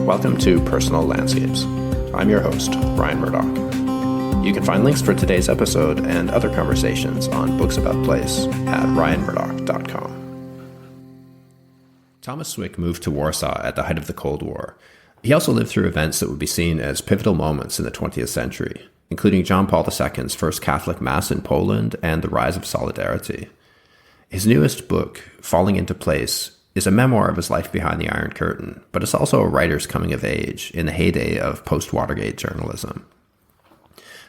Welcome to Personal Landscapes. I'm your host, Ryan Murdoch. You can find links for today's episode and other conversations on Books About Place at ryanmurdoch.com. Thomas Swick moved to Warsaw at the height of the Cold War. He also lived through events that would be seen as pivotal moments in the 20th century, including John Paul II's first Catholic Mass in Poland and the rise of Solidarity. His newest book, Falling into Place, is a memoir of his life behind the Iron Curtain, but it's also a writer's coming of age in the heyday of post-Watergate journalism.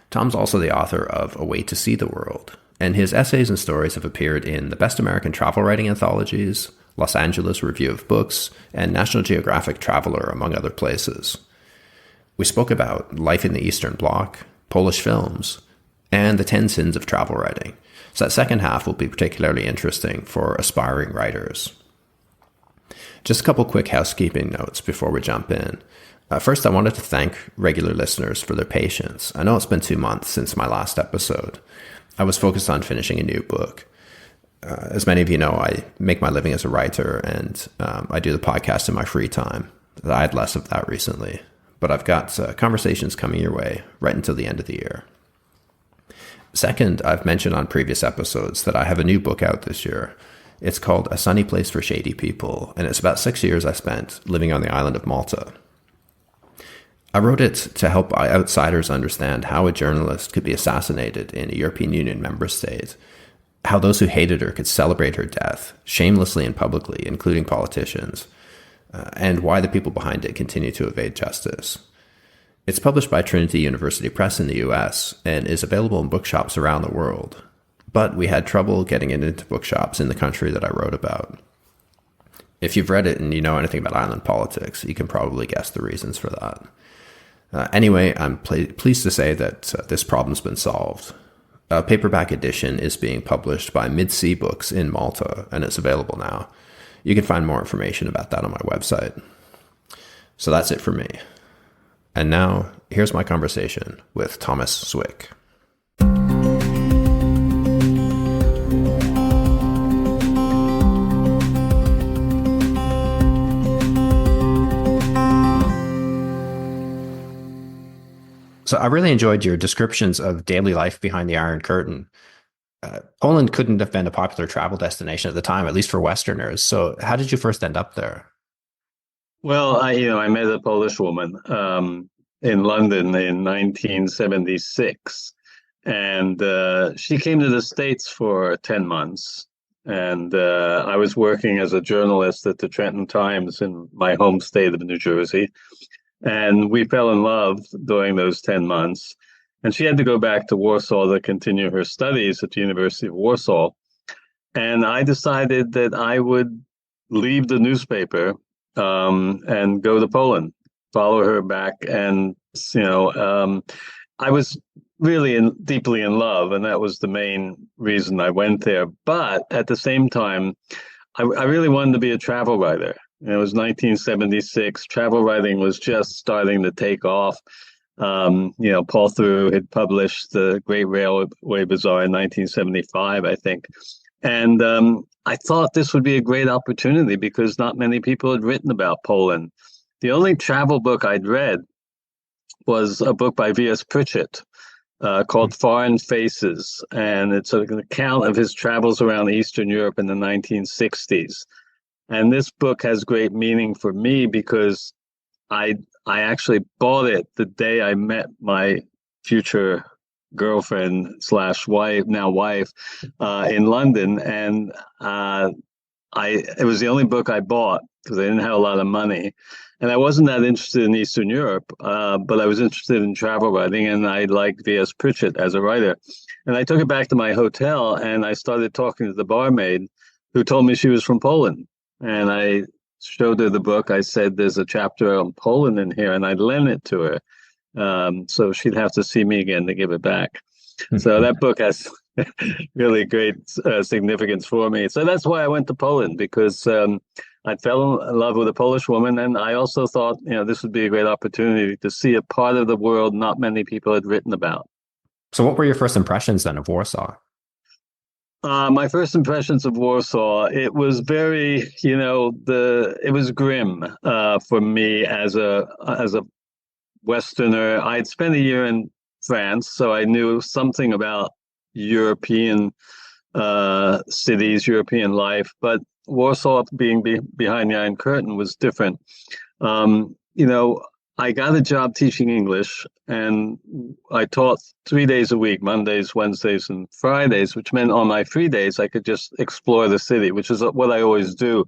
Tom's also the author of A Way to See the World, and his essays and stories have appeared in the Best American Travel Writing Anthologies, Los Angeles Review of Books, and National Geographic Traveler, among other places. We spoke about life in the Eastern Bloc, Polish films, and the 10 sins of travel writing, so that second half will be particularly interesting for aspiring writers. Just a couple quick housekeeping notes before we jump in. First, I wanted to thank regular listeners for their patience. I know it's been 2 months since my last episode. I was focused on finishing a new book. As many of you know, I make my living as a writer, and I do the podcast in my free time. I had less of that recently, but I've got conversations coming your way right until the end of the year. Second, I've mentioned on previous episodes that I have a new book out this year. It's called A Sunny Place for Shady People, and it's about 6 years I spent living on the island of Malta. I wrote it to help outsiders understand how a journalist could be assassinated in a European Union member state, how those who hated her could celebrate her death, shamelessly and publicly, including politicians, and why the people behind it continue to evade justice. It's published by Trinity University Press in the US and is available in bookshops around the world. But we had trouble getting it into bookshops in the country that I wrote about. If you've read it and you know anything about island politics, you can probably guess the reasons for that. Anyway, I'm pleased to say that this problem's been solved. A paperback edition is being published by Mid-Sea Books in Malta, and it's available now. You can find more information about that on my website. So that's it for me. And now, here's my conversation with Thomas Swick. So I really enjoyed your descriptions of daily life behind the Iron Curtain. Poland couldn't have been a popular travel destination at the time, at least for Westerners. So how did you first end up there? Well, I met a Polish woman in London in 1976, and she came to the States for 10 months. And I was working as a journalist at the Trenton Times in my home state of New Jersey. And we fell in love during those 10 months. And she had to go back to Warsaw to continue her studies at the University of Warsaw. And I decided that I would leave the newspaper and go to Poland, follow her back. And, I was really deeply in love, and that was the main reason I went there. But at the same time, I really wanted to be a travel writer. It was 1976. Travel writing was just starting to take off. Paul Theroux had published The Great Railway Bazaar in 1975, I think. And I thought this would be a great opportunity because not many people had written about Poland. The only travel book I'd read was a book by V.S. Pritchett called Foreign Faces. And it's an account of his travels around Eastern Europe in the 1960s. And this book has great meaning for me because I actually bought it the day I met my future girlfriend / wife, now wife, in London. And it was the only book I bought because I didn't have a lot of money. And I wasn't that interested in Eastern Europe, but I was interested in travel writing, and I liked V.S. Pritchett as a writer. And I took it back to my hotel, and I started talking to the barmaid, who told me she was from Poland. And I showed her the book. I said, there's a chapter on Poland in here, and I lent it to her. So she'd have to see me again to give it back. So that book has really great significance for me. So that's why I went to Poland, because I fell in love with a Polish woman. And I also thought, this would be a great opportunity to see a part of the world not many people had written about. So what were your first impressions then of Warsaw? My first impressions of Warsaw, it was very, it was grim for me as a Westerner. I'd spent a year in France, so I knew something about European cities, European life, but Warsaw being behind the Iron Curtain was different. Um, you know, I got a job teaching English, and I taught 3 days a week, Mondays, Wednesdays, and Fridays, which meant on my free days I could just explore the city, which is what I always do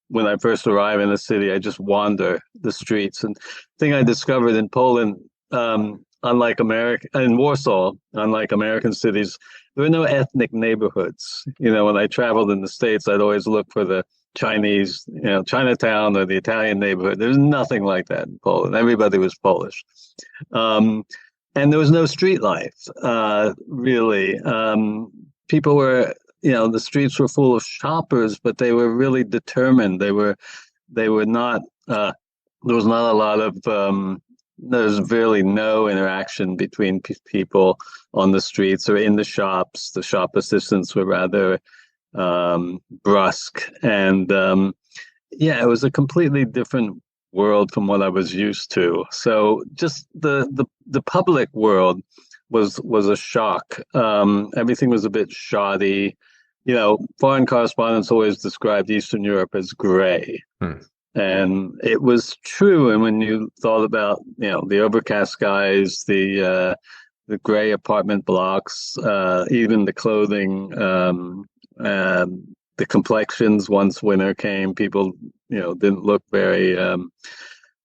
when I first arrive in a city. I just wander the streets. And the thing I discovered in Poland, unlike America, in Warsaw, unlike American cities, there were no ethnic neighborhoods. When I traveled in the States, I'd always look for the Chinese, Chinatown or the Italian neighborhood. There's nothing like that in Poland. Everybody was Polish. Um, and there was no street life, really. People were, the streets were full of shoppers, but they were really determined. They were not, there was not a lot of, there's really no interaction between people on the streets or in the shops. The shop assistants were rather brusque, and it was a completely different world from what I was used to. So just the public world was a shock. Everything was a bit shoddy. Foreign correspondents always described Eastern Europe as gray. And it was true. And when you thought about, the overcast skies, the gray apartment blocks, even the clothing, the complexions, once winter came, people, didn't look very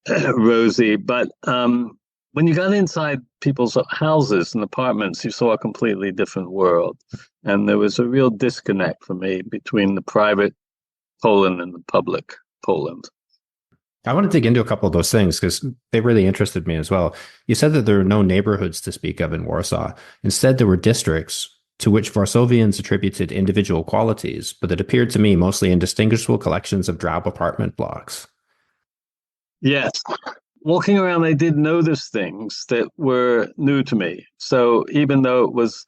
rosy. But when you got inside people's houses and apartments, you saw a completely different world. And there was a real disconnect for me between the private Poland and the public Poland. I want to dig into a couple of those things because they really interested me as well. You said that there are no neighborhoods to speak of in Warsaw. Instead, there were districts to which Warsavians attributed individual qualities, but it appeared to me mostly indistinguishable collections of drab apartment blocks. Yes. Walking around, I did notice things that were new to me. So even though it was,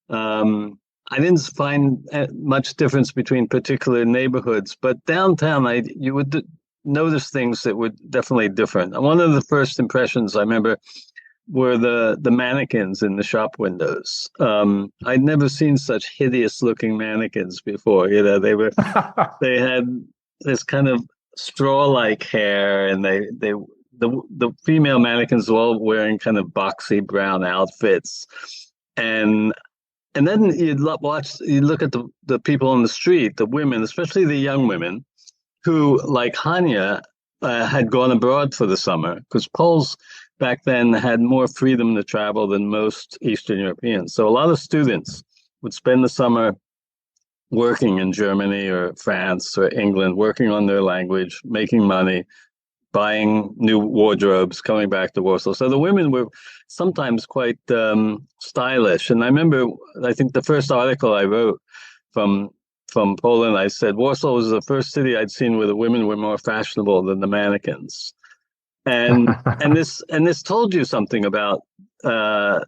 I didn't find much difference between particular neighborhoods, but downtown, you would notice things that were definitely different. And one of the first impressions I remember were the mannequins in the shop windows. I'd never seen such hideous looking mannequins before. They had this kind of straw-like hair, and the female mannequins were all wearing kind of boxy brown outfits. And then you look at the people on the street, the women, especially the young women, who, like Hania, had gone abroad for the summer, because Poles back then had more freedom to travel than most Eastern Europeans. So a lot of students would spend the summer working in Germany or France or England, working on their language, making money, buying new wardrobes, coming back to Warsaw. So the women were sometimes quite stylish. And I think the first article I wrote from Poland, I said Warsaw was the first city I'd seen where the women were more fashionable than the mannequins. And this told you something about the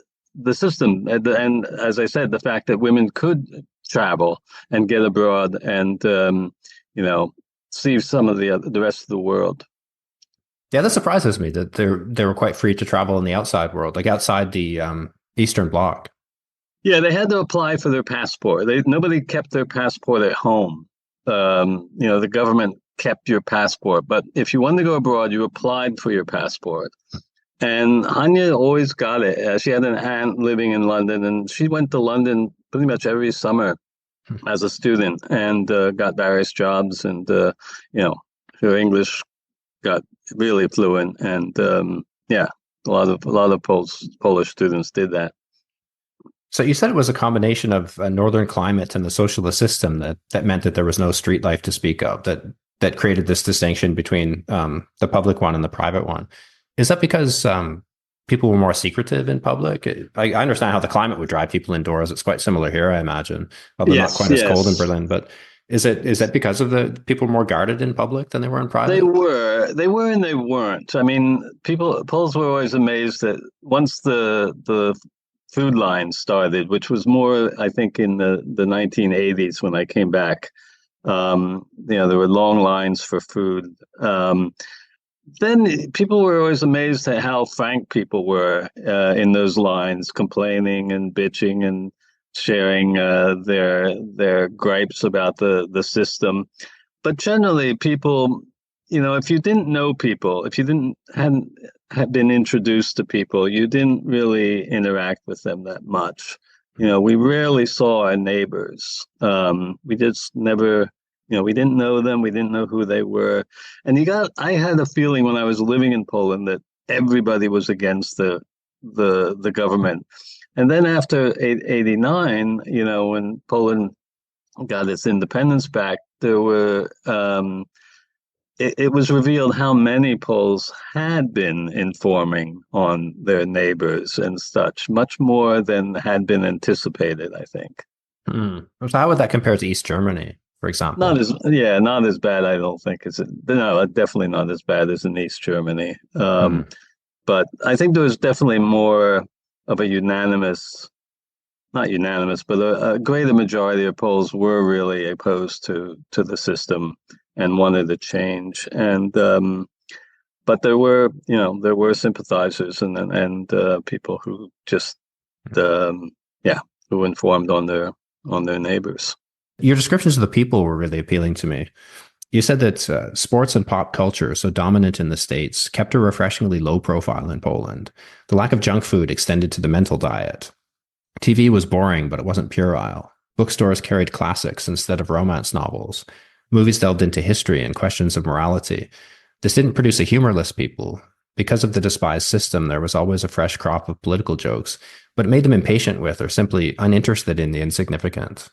system. And as I said, the fact that women could travel and get abroad and see some of the rest of the world. Yeah, that surprises me that they were quite free to travel in the outside world, like outside the Eastern Bloc. Yeah, they had to apply for their passport. Nobody kept their passport at home. The government kept your passport, but if you wanted to go abroad, you applied for your passport. And Hanya always got it. She had an aunt living in London, and she went to London pretty much every summer as a student and got various jobs. And her English got really fluent. And a lot of Polish students did that. So you said it was a combination of a northern climate and the socialist system that meant that there was no street life to speak of, that created this distinction between the public one and the private one. Is that because people were more secretive in public? I understand how the climate would drive people indoors. It's quite similar here, I imagine, although not quite as cold in Berlin. But is that because of the people were more guarded in public than they were in private? They were, and they weren't. I mean, Poles were always amazed that once the food line started, which was more, I think, in the 1980s when I came back. There were long lines for food. Then people were always amazed at how frank people were in those lines, complaining and bitching and sharing their gripes about the system. But generally, people, if you didn't know people, if you hadn't had been introduced to people, you didn't really interact with them that much. We rarely saw our neighbors. We just never. We didn't know them. We didn't know who they were. And I had a feeling when I was living in Poland that everybody was against the government. And then after 89, when Poland got its independence back, it was revealed how many Poles had been informing on their neighbors and such, much more than had been anticipated, I think. So how would that compare to East Germany, for example? Not as bad. I don't think definitely not as bad as in East Germany. But I think there was definitely more of a not unanimous, but a greater majority of Poles were really opposed to the system and wanted to change. And but there were sympathizers and people who just who informed on their neighbors. Your descriptions of the people were really appealing to me. You said that sports and pop culture, so dominant in the States, kept a refreshingly low profile in Poland. The lack of junk food extended to the mental diet. TV was boring, but it wasn't puerile. Bookstores carried classics instead of romance novels. Movies delved into history and questions of morality. This didn't produce a humorless people. Because of the despised system, there was always a fresh crop of political jokes, but it made them impatient with or simply uninterested in the insignificant.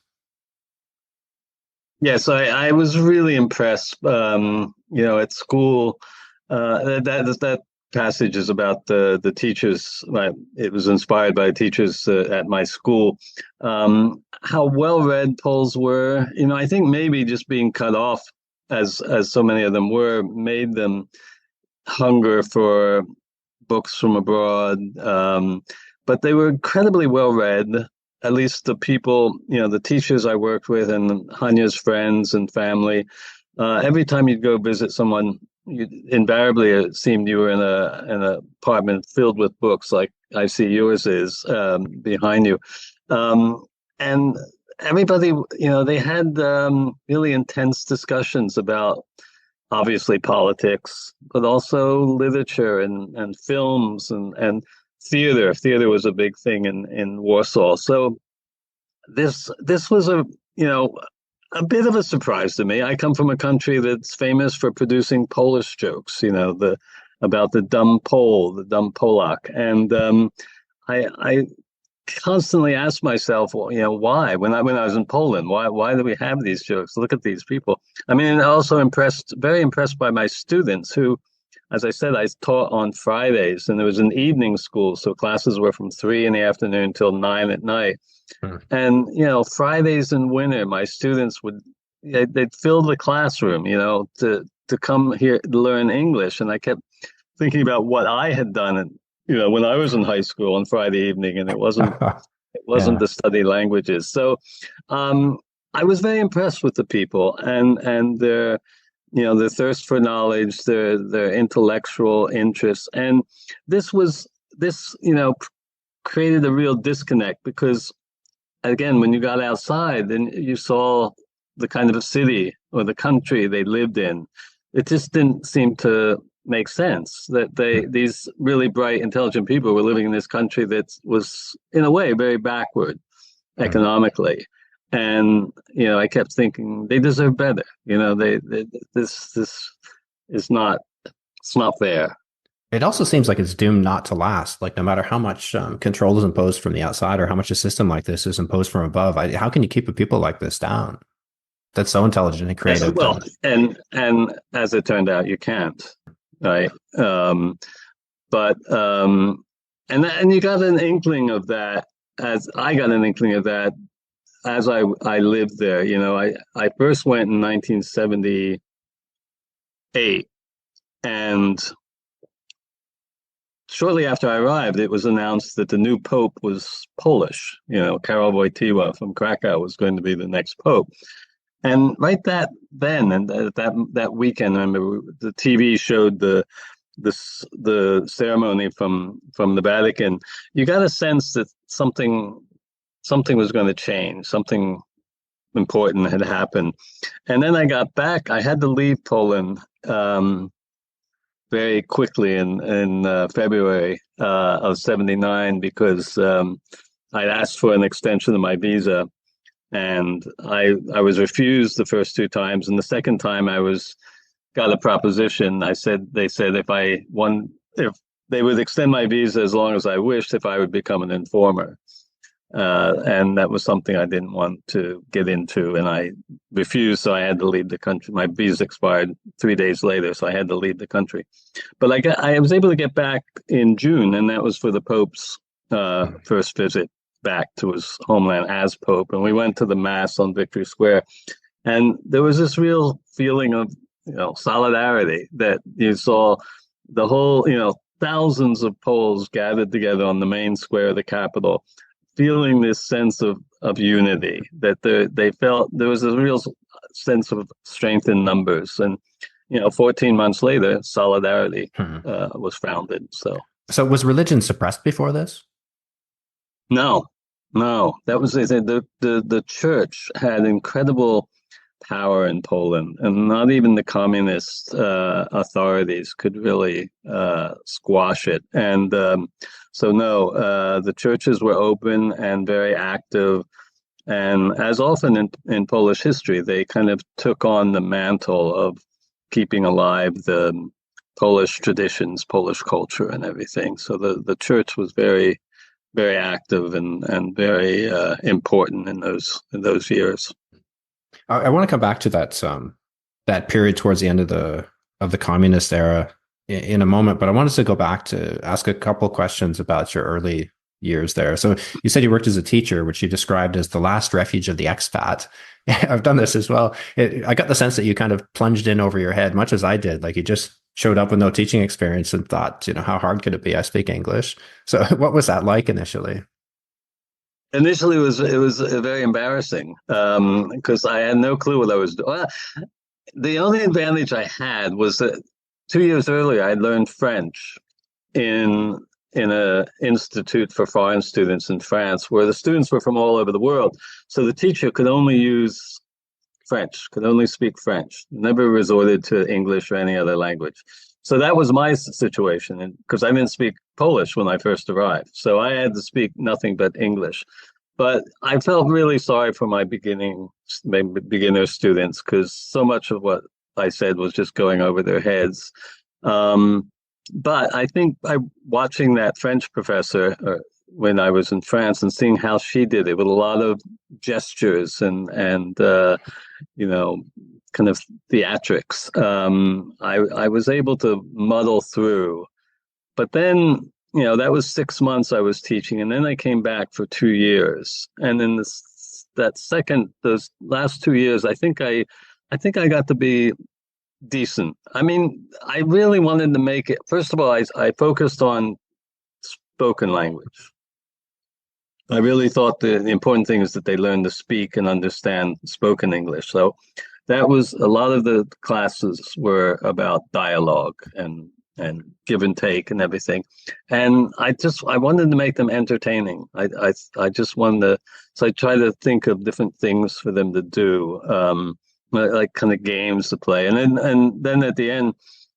Yes, I was really impressed. At school, that passage is about the teachers. It was inspired by teachers at my school. How well read Poles were. I think maybe just being cut off, as so many of them were, made them hunger for books from abroad. But they were incredibly well read. At least the people, the teachers I worked with and Hanya's friends and family, every time you'd go visit someone, invariably it seemed you were in an apartment filled with books, like I see yours is behind you. And everybody, they had really intense discussions about obviously politics, but also literature and films and theater. Theater was a big thing in Warsaw. So this was a bit of a surprise to me. I come from a country that's famous for producing Polish jokes, about the dumb Pole, the dumb Polak. And I constantly ask myself, why? When I was in Poland, why do we have these jokes? Look at these people. I mean, also very impressed by my students who, as I said, I taught on Fridays, and there was an evening school, so classes were from 3 p.m. till 9 p.m. And Fridays in winter, my students they'd fill the classroom, to come here to learn English, and I kept thinking about what I had done, when I was in high school on Friday evening, and it wasn't to study languages. So I was very impressed with the people and their thirst for knowledge, their intellectual interests. And this created a real disconnect because, again, when you got outside and you saw the kind of a city or the country they lived in, it just didn't seem to make sense that these really bright, intelligent people were living in this country that was, in a way, very backward economically. And I kept thinking they deserve better. This is not. It's not fair. It also seems like it's doomed not to last. Like no matter how much control is imposed from the outside, or how much a system like this is imposed from above, how can you keep a people like this down? That's so intelligent and creative. Well, and as it turned out, you can't. Right. But you got an inkling of that, as I got an inkling of that as I lived there. I first went in 1978, and shortly after I arrived, it was announced that the new pope was Polish. Karol Wojtyła from Krakow was going to be the next pope. And right that weekend, I remember the TV showed the ceremony from the Vatican. You got a sense that something was going to change, something important had happened. And then I got back. I had to leave Poland very quickly in February of '79 because I'd asked for an extension of my visa, and I was refused the first two times, and the second time I got a proposition. They said if they would extend my visa as long as I wished, if I would become an informer. And that was something I didn't want to get into, and I refused, so I had to leave the country. My visa expired 3 days later, so I had to leave the country. But I was able to get back in June, and that was for the Pope's first visit back to his homeland as Pope. And we went to the Mass on Victory Square, and there was this real feeling of solidarity that you saw the whole, thousands of Poles gathered together on the main square of the capital, feeling this sense of unity, that they felt there was a real sense of strength in numbers. And 14 months later, solidarity was founded. So was religion suppressed before this? No, that was the church had incredible power in Poland, and not even the communist authorities could really squash it. And the churches were open and very active. And as often in Polish history, they kind of took on the mantle of keeping alive the Polish traditions, Polish culture, and everything. So the church was very, very active and very important in those years. I want to come back to that period towards the end of the communist era in a moment, but I wanted to go back to ask a couple questions about your early years there. So you said you worked as a teacher, which you described as the last refuge of the expat. I've done this as well. I got the sense that you kind of plunged in over your head, much as I did. Like you just showed up with no teaching experience and thought, how hard could it be? I speak English. So what was that like initially? Initially, it was very embarrassing because I had no clue what I was doing. Well, the only advantage I had was that 2 years earlier I learned French in an institute for foreign students in France, where the students were from all over the world. So the teacher could only use French, could only speak French, never resorted to English or any other language. So that was my situation, because I didn't speak Polish when I first arrived. So I had to speak nothing but English. But I felt really sorry for my beginner students, because so much of what I said was just going over their heads. But I think by watching that French professor when I was in France and seeing how she did it with a lot of gestures and kind of theatrics, I was able to muddle through. But then, that was 6 months I was teaching, and then I came back for 2 years. And in those last 2 years, I think I got to be decent. I mean, I really wanted to make it. First of all, I focused on spoken language. I really thought the important thing is that they learn to speak and understand spoken English. So that was a lot of the classes were about dialogue and give and take and everything. And I wanted to make them entertaining. I just wanted to, so I tried to think of different things for them to do, like kind of games to play. And then at the end,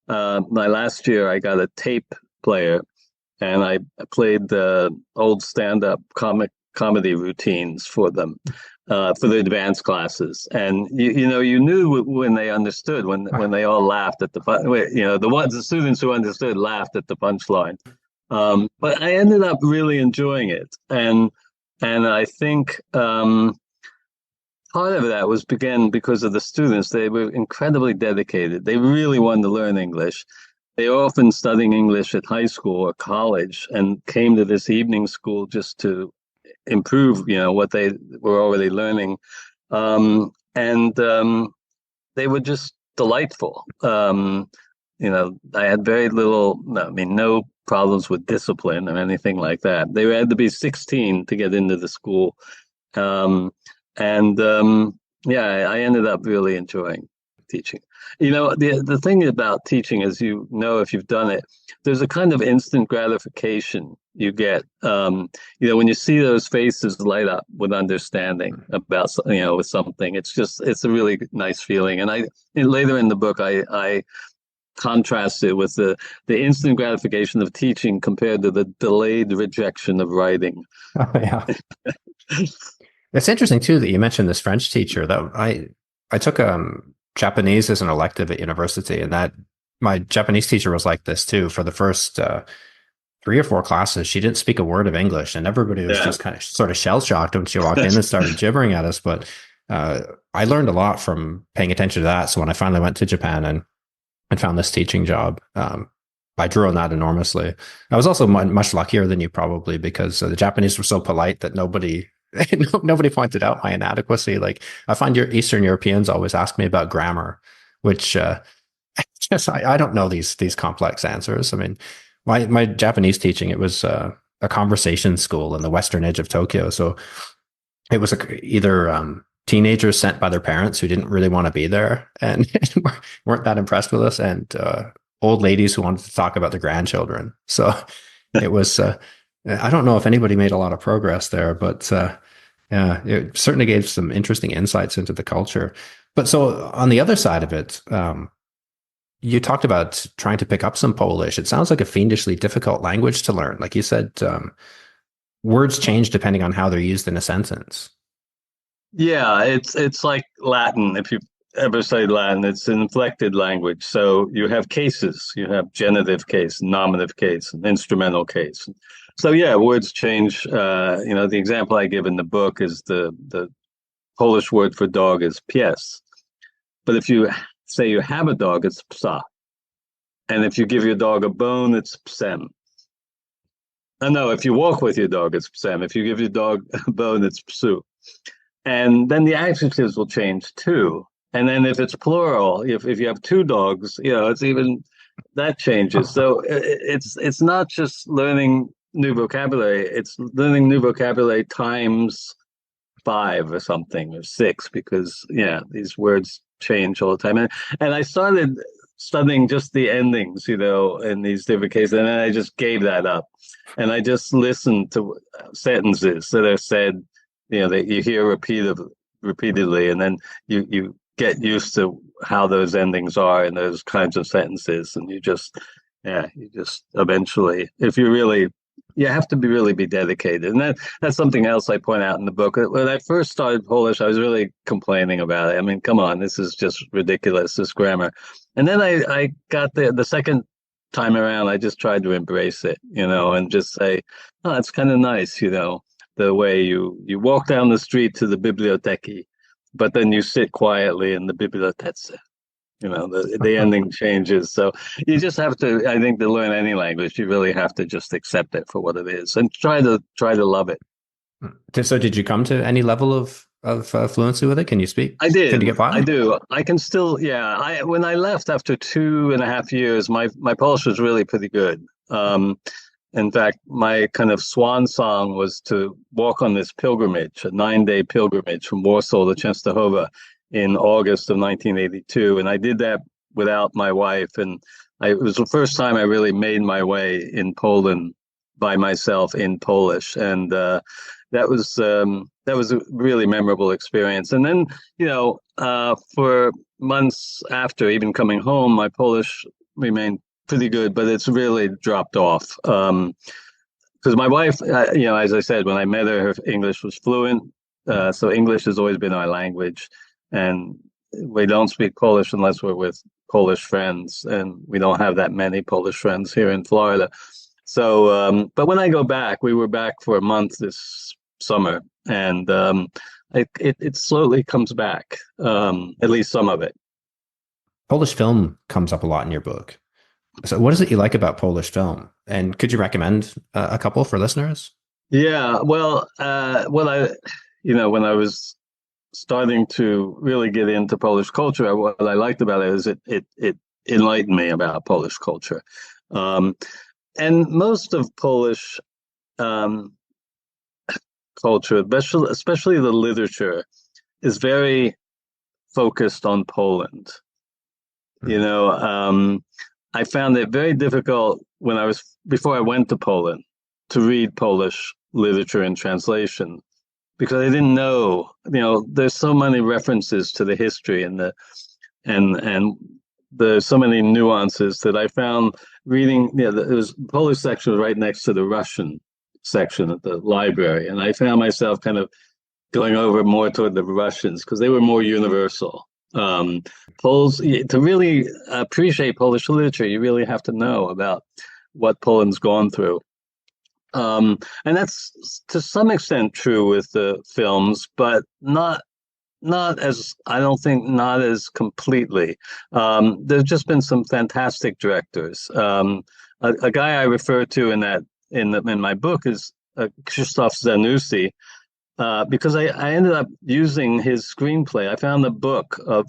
my last year, I got a tape player, and I played the old stand-up comedy routines for them, for the advanced classes. And you knew when they understood, when they all laughed at the students who understood laughed at the punchline. But I ended up really enjoying it, and I think part of that was because of the students. They were incredibly dedicated. They really wanted to learn English. They were often studying English at high school or college and came to this evening school just to improve, what they were already learning. They were just delightful. I had very little, no problems with discipline or anything like that. They had to be 16 to get into the school. Um, and yeah, I ended up really enjoying teaching. The thing about teaching is, if you've done it, there's a kind of instant gratification you get. When you see those faces light up with understanding about, with something, it's a really nice feeling. And later in the book, I contrast it with the instant gratification of teaching compared to the delayed rejection of writing. Oh, yeah. It's interesting too that you mentioned this French teacher. That I took Japanese as an elective at university, and that my Japanese teacher was like this too. For the first 3 or 4 classes, she didn't speak a word of English, and everybody was just kind of sort of shell shocked when she walked in and started gibbering at us. But I learned a lot from paying attention to that. So when I finally went to Japan and found this teaching job, I drew on that enormously. I was also much luckier than you probably, because the Japanese were so polite that nobody pointed out my inadequacy. Like, I find your Eastern Europeans always ask me about grammar, which I don't know these complex answers. I mean, my Japanese teaching, it was a conversation school in the western edge of Tokyo, so it was either teenagers sent by their parents who didn't really want to be there and weren't that impressed with us, and old ladies who wanted to talk about their grandchildren. So it was. I don't know if anybody made a lot of progress there, but yeah, it certainly gave some interesting insights into the culture. But so on the other side of it, you talked about trying to pick up some Polish. It sounds like a fiendishly difficult language to learn. Like you said, words change depending on how they're used in a sentence. Yeah, it's like Latin. If you've ever studied Latin, it's an inflected language. So you have cases. You have genitive case, nominative case, and instrumental case. So yeah, words change. The example I give in the book is the Polish word for dog is pies. But if you say you have a dog, it's psa. And if you give your dog a bone, it's psem. No, if you walk with your dog, it's psem. If you give your dog a bone, it's psu. And then the adjectives will change too. And then if it's plural, if you have 2 dogs, it's even that changes. So it's not just learning new vocabulary, it's learning new vocabulary times 5 or something, or 6, because these words change all the time. And I started studying just the endings, in these different cases, and then I just gave that up. And I just listened to sentences that are said, that you hear repeatedly, and then you get used to how those endings are in those kinds of sentences, and you just eventually, if you have to really be dedicated. And that's something else I point out in the book. When I first started Polish, I was really complaining about it. I mean, come on, this is just ridiculous, this grammar. And then I got the second time around, I just tried to embrace it, and just say, oh, it's kind of nice, the way you walk down the street to the biblioteki, but then you sit quietly in the bibliotece. The ending changes. So you just have to, I think, to learn any language, you really have to just accept it for what it is and try to love it. So did you come to any level of fluency with it? Can you speak? I did. Can you get by? I do. I can still, when I left after 2.5 years, my Polish was really pretty good. In fact, my kind of swan song was to walk on this pilgrimage, a 9-day pilgrimage from Warsaw to Częstochowa in August of 1982. And I did that without my wife. And it was the first time I really made my way in Poland by myself in Polish. And that was a really memorable experience. And then, for months after, even coming home, my Polish remained pretty good, but it's really dropped off. Because my wife, as I said, when I met her English was fluent. So English has always been our language. And we don't speak Polish unless we're with Polish friends. And we don't have that many Polish friends here in Florida. So, but when I go back, we were back for a month this summer. And it slowly comes back, at least some of it. Polish film comes up a lot in your book. So what is it you like about Polish film? And could you recommend a couple for listeners? Yeah, well, when I was starting to really get into Polish culture, what I liked about it is it enlightened me about Polish culture. and most of Polish um, culture, especially the literature, is very focused on Poland. You know, I found it very difficult before I went to Poland to read Polish literature and translation because I didn't know, there's so many references to the history and there's so many nuances that I found reading, there was the Polish section right next to the Russian section at the library. And I found myself kind of going over more toward the Russians because they were more universal. Poles, to really appreciate Polish literature, you really have to know about what Poland's gone through. And that's to some extent true with the films, but not as, I don't think, not as completely. There's just been some fantastic directors. A guy I refer to in my book is Krzysztof Zanussi, because I ended up using his screenplay. I found a book of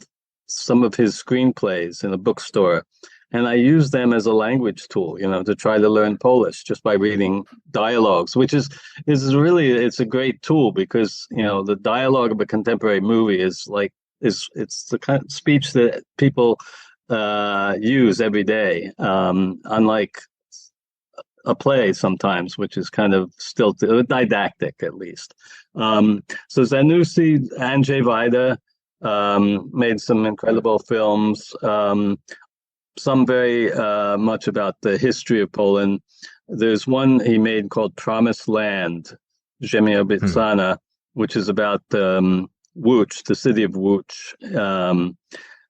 some of his screenplays in a bookstore, and I used them as a language tool, to try to learn Polish just by reading dialogues, which is really, it's a great tool because, the dialogue of a contemporary movie is it's the kind of speech that people use every day, unlike a play sometimes, which is kind of still didactic at least. So Zanussi, Andrzej Wajda made some incredible films. Some very much about the history of Poland. There's one he made called Promised Land, Ziemia Obiecana, which is about Łódź, the city of Łódź,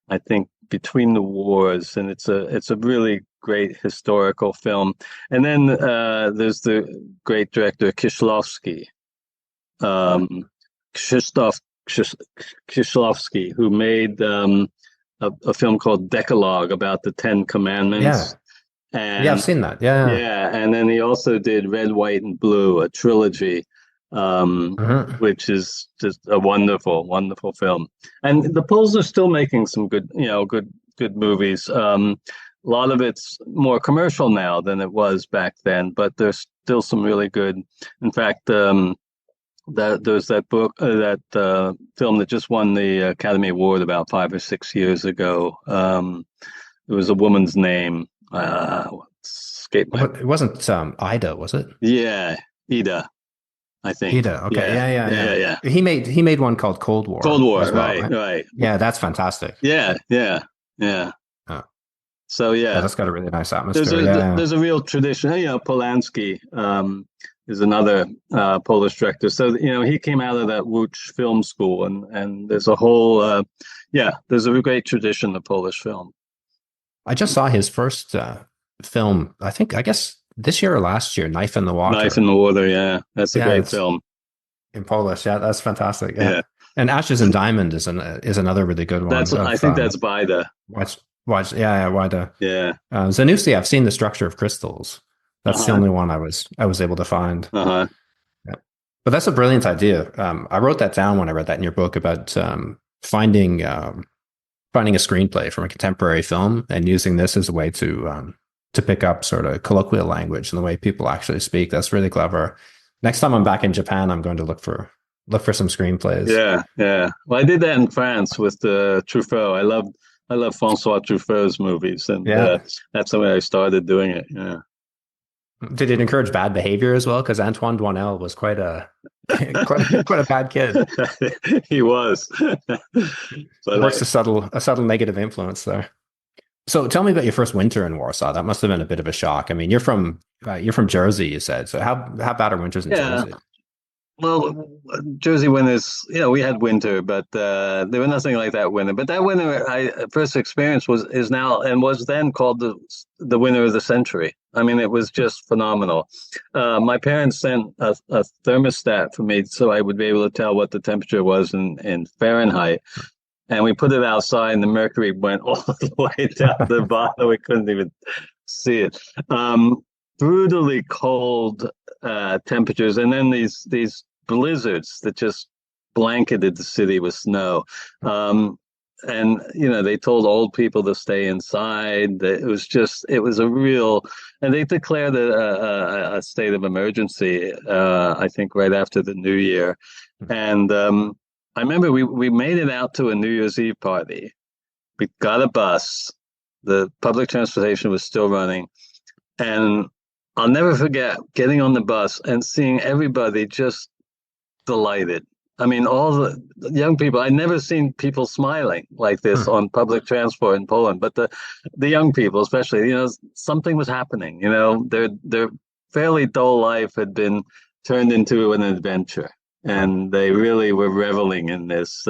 I think between the wars, and it's a really great historical film. And then there's the great director Kieślowski, Krzysztof Kieślowski, who made a film called Decalogue about the Ten Commandments. Yeah, and I've seen that. Yeah, and then he also did Red, White, and Blue, a trilogy, which is just a wonderful, wonderful film. And the Poles are still making some good movies. A lot of it's more commercial now than it was back then, but there's still some really good. In fact, there's that book, film that just won the Academy Award about 5 or 6 years ago. It was a woman's name. It wasn't Ida, was it? Yeah, Ida, I think. Ida. Okay. Yeah. He made one called Cold War. Cold War, as well, right. Yeah, that's fantastic. Yeah. Oh. So yeah, that's got a really nice atmosphere. There's a real tradition. Polanski is another Polish director. So he came out of that Łódź film school, and there's a whole there's a great tradition of Polish film. I just saw his first film. I guess this year or last year, Knife in the Water. Knife in the Water, yeah, that's a great film in Polish. Yeah, that's fantastic. Yeah. And Ashes and Diamond is another really good one. I think that's Wajda. Wajda. Yeah. Zanussi, I've seen The Structure of Crystals. That's the only one I was able to find. Yeah. But that's a brilliant idea. I wrote that down when I read that in your book about finding a screenplay from a contemporary film and using this as a way to pick up sort of colloquial language and the way people actually speak. That's really clever. Next time I'm back in Japan, I'm going to look for some screenplays. Yeah. Well, I did that in France with Truffaut. I love Francois Truffaut's movies, and that's the way I started doing it. Yeah. Did it encourage bad behavior as well? Because Antoine Doinel was quite a bad kid. He was. But works a subtle negative influence there. So tell me about your first winter in Warsaw. That must have been a bit of a shock. I mean, you're from Jersey, you said. So how bad are winters in Jersey? Well, Jersey winters, we had winter, but there were nothing like that winter. But that winter I first experienced was then called the winter of the century. I mean, it was just phenomenal. My parents sent a thermostat for me so I would be able to tell what the temperature was in Fahrenheit. And we put it outside, and the mercury went all the way down to the bottom. We couldn't even see it. Brutally cold temperatures, and then these blizzards that just blanketed the city with snow. and they told old people to stay inside. It was a real, and they declared a state of emergency, I think right after the New Year. And I remember we made it out to a New Year's Eve party. We got a bus. The public transportation was still running. And I'll never forget getting on the bus and seeing everybody just delighted. I mean, all the young people, I'd never seen people smiling like this on public transport in Poland, but the young people, especially, something was happening. Their fairly dull life had been turned into an adventure, and they really were reveling in this.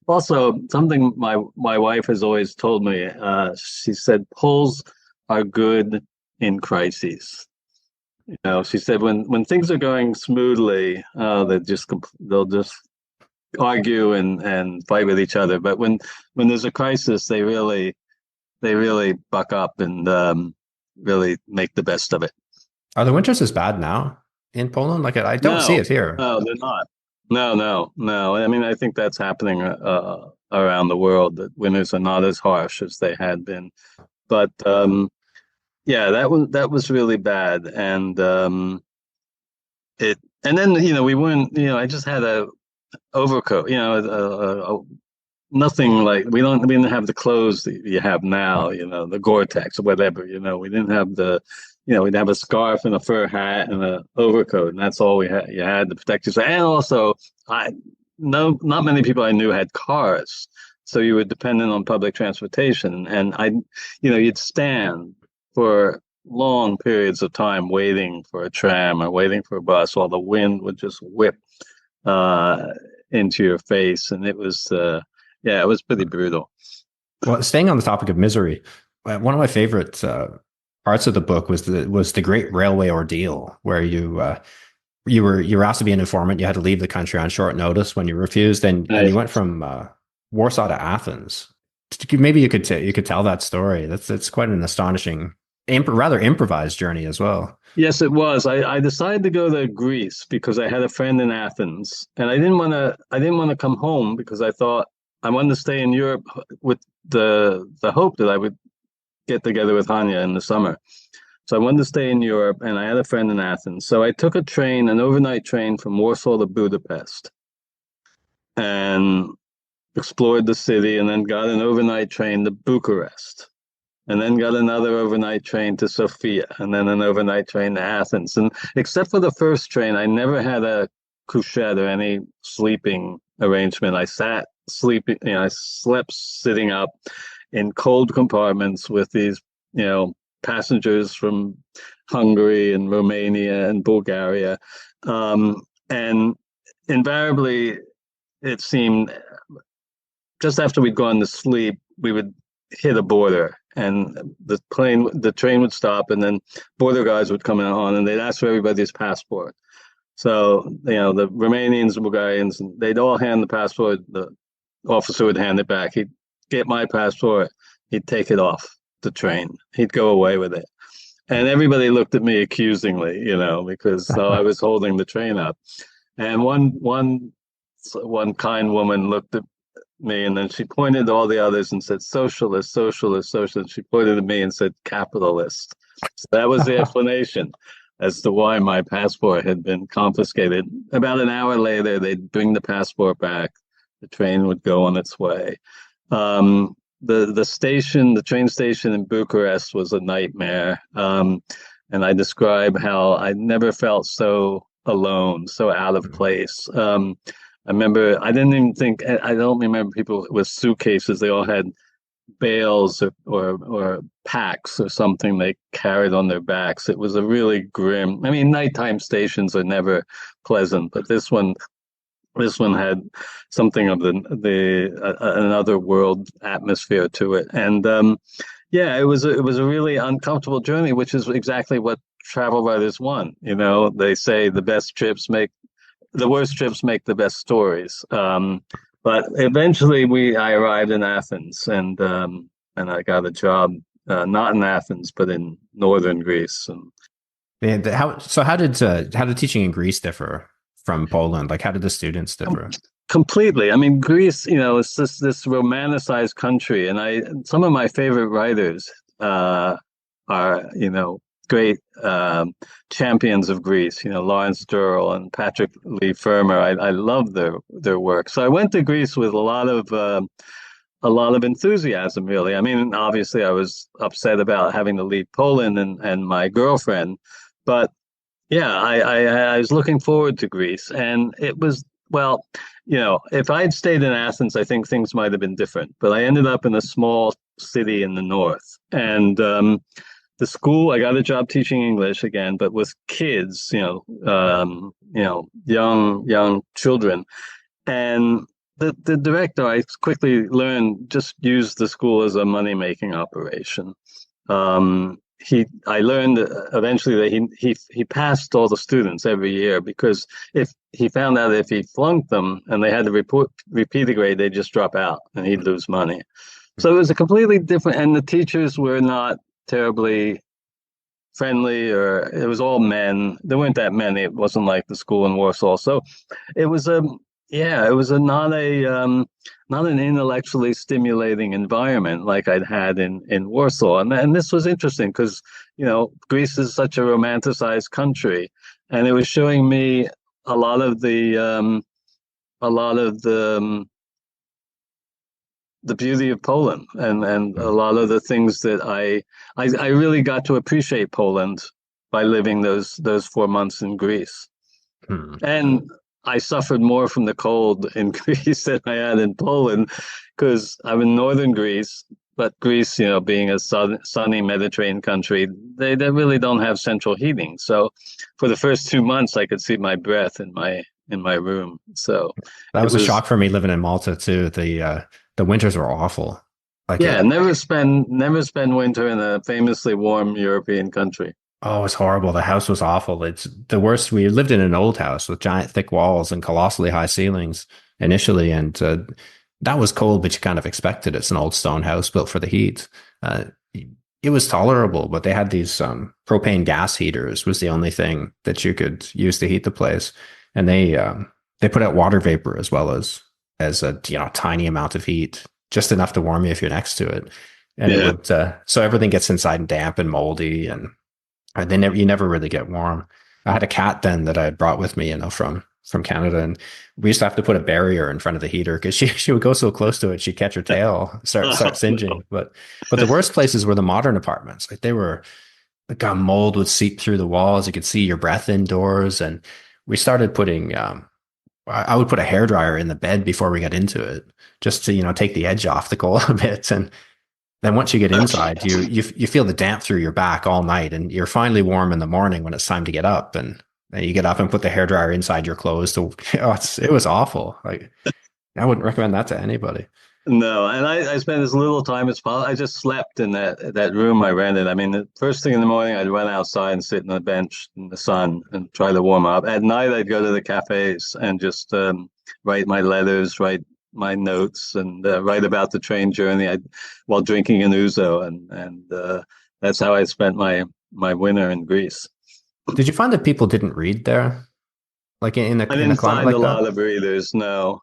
Also, something my wife has always told me, she said, Poles are good in crises. She said when things are going smoothly, they'll just argue and fight with each other. But when there's a crisis, they really buck up and really make the best of it. Are the winters as bad now in Poland? Like, I don't see it here. No, they're not. No. I mean, I think that's happening around the world, that winters are not as harsh as they had been. But yeah, that was really bad, and then we weren't. I just had a overcoat. Nothing like we didn't have the clothes that you have now. The Gore-Tex or whatever. We didn't have we'd have a scarf and a fur hat and an overcoat, and that's all we had. You had to protect yourself, and also not many people I knew had cars, so you were dependent on public transportation, and you'd stand for long periods of time waiting for a tram or waiting for a bus while the wind would just whip into your face. And it was pretty brutal. Well, staying on the topic of misery, one of my favorite parts of the book was the Great Railway Ordeal, where you were asked to be an informant. You had to leave the country on short notice when you refused, and you went from Warsaw to Athens. Maybe you could tell that story. That's quite an astonishing, rather improvised journey as well. Yes, it was. I decided to go to Greece because I had a friend in Athens, and I didn't want to come home because I thought I wanted to stay in Europe with the hope that I would get together with Hanya in the summer. So I wanted to stay in Europe, and I had a friend in Athens. So I took an overnight train from Warsaw to Budapest, and explored the city, and then got an overnight train to Bucharest, and then got another overnight train to Sofia, and then an overnight train to Athens. And except for the first train, I never had a couchette or any sleeping arrangement. I sat sleeping, I slept sitting up in cold compartments with these, passengers from Hungary and Romania and Bulgaria. And invariably, it seemed just after we'd gone to sleep, we would hit a border, and the train would stop, and then border guards would come on, and they'd ask for everybody's passport. So, the Romanians and Bulgarians, they'd all hand the passport. The officer would hand it back. He'd get my passport. He'd take it off the train. He'd go away with it. And everybody looked at me accusingly, because I was holding the train up. And one kind woman looked at me, and then she pointed to all the others and said, socialist, socialist, socialist. She pointed at me and said, capitalist. So that was the explanation as to why my passport had been confiscated. About an hour later, they'd bring the passport back. The train would go on its way. The train station in Bucharest was a nightmare. And I describe how I never felt so alone, so out of place. I remember, I don't remember people with suitcases. They all had bales or packs or something they carried on their backs. It was a really grim, nighttime stations are never pleasant, but this one had something of another world atmosphere to it. And it was a really uncomfortable journey, which is exactly what travel writers want. They say the worst trips make the best stories. But eventually I arrived in Athens, and I got a job not in Athens but in northern Greece. And how did teaching in Greece differ from Poland? Like, how did the students Com- differ? Completely. I mean, Greece, it's this romanticized country, and some of my favorite writers are, great champions of Greece. Lawrence Durrell and Patrick Lee Fermer. I love their work. So I went to Greece with a lot of enthusiasm, really. I mean, obviously, I was upset about having to leave Poland and my girlfriend, but yeah, I was looking forward to Greece, and it was, well, if I had stayed in Athens, I think things might have been different. But I ended up in a small city in the north, and the school, I got a job teaching English again, but with kids, young children, and the director, I quickly learned, just used the school as a money-making operation. I learned eventually that he passed all the students every year, because if he found out if he flunked them and they had to repeat a grade, they'd just drop out and he'd lose money. So it was a completely different, and the teachers were not terribly friendly, or it was all men. There weren't that many. It wasn't like the school in Warsaw. So it was not an intellectually stimulating environment like I'd had in Warsaw. And this was interesting because, Greece is such a romanticized country, and it was showing me a lot of the beauty of Poland, and a lot of the things that I really got to appreciate Poland by living those 4 months in Greece. And I suffered more from the cold in Greece than I had in Poland, because I'm in northern Greece, but Greece, being a sunny Mediterranean country, they really don't have central heating. So for the first 2 months, I could see my breath in my room. So That was a shock for me living in Malta too. The winters were awful. Like yeah, never spend winter in a famously warm European country. Oh, it's horrible. The house was awful. It's the worst. We lived in an old house with giant thick walls and colossally high ceilings initially, and that was cold, but you kind of expected it. It's an old stone house built for the heat. Uh, it was tolerable, but they had these propane gas heaters was the only thing that you could use to heat the place, and they put out water vapor as well as a tiny amount of heat, just enough to warm you if you're next to it, and it would so everything gets inside and damp and moldy, and you never really get warm. I had a cat then that I had brought with me, from Canada, and we used to have to put a barrier in front of the heater because she would go so close to it, she'd catch her tail, start singeing. But the worst places were the modern apartments. Like mold would seep through the walls. You could see your breath indoors, and we started putting. I would put a hairdryer in the bed before we got into it, just to take the edge off the cold a bit. And then once you get inside, you feel the damp through your back all night, and you're finally warm in the morning when it's time to get up. And then you get up and put the hairdryer inside your clothes. It was awful. Like, I wouldn't recommend that to anybody. No, and I spent as little time as possible. I just slept in that room I rented. I mean, the first thing in the morning, I'd run outside and sit on the bench in the sun and try to warm up. At night, I'd go to the cafes and just write my letters, write my notes, and write about the train journey while drinking an ouzo, and that's how I spent my winter in Greece. Did you find that people didn't read there, like in a I didn't climate find like a lot that? of readers. No.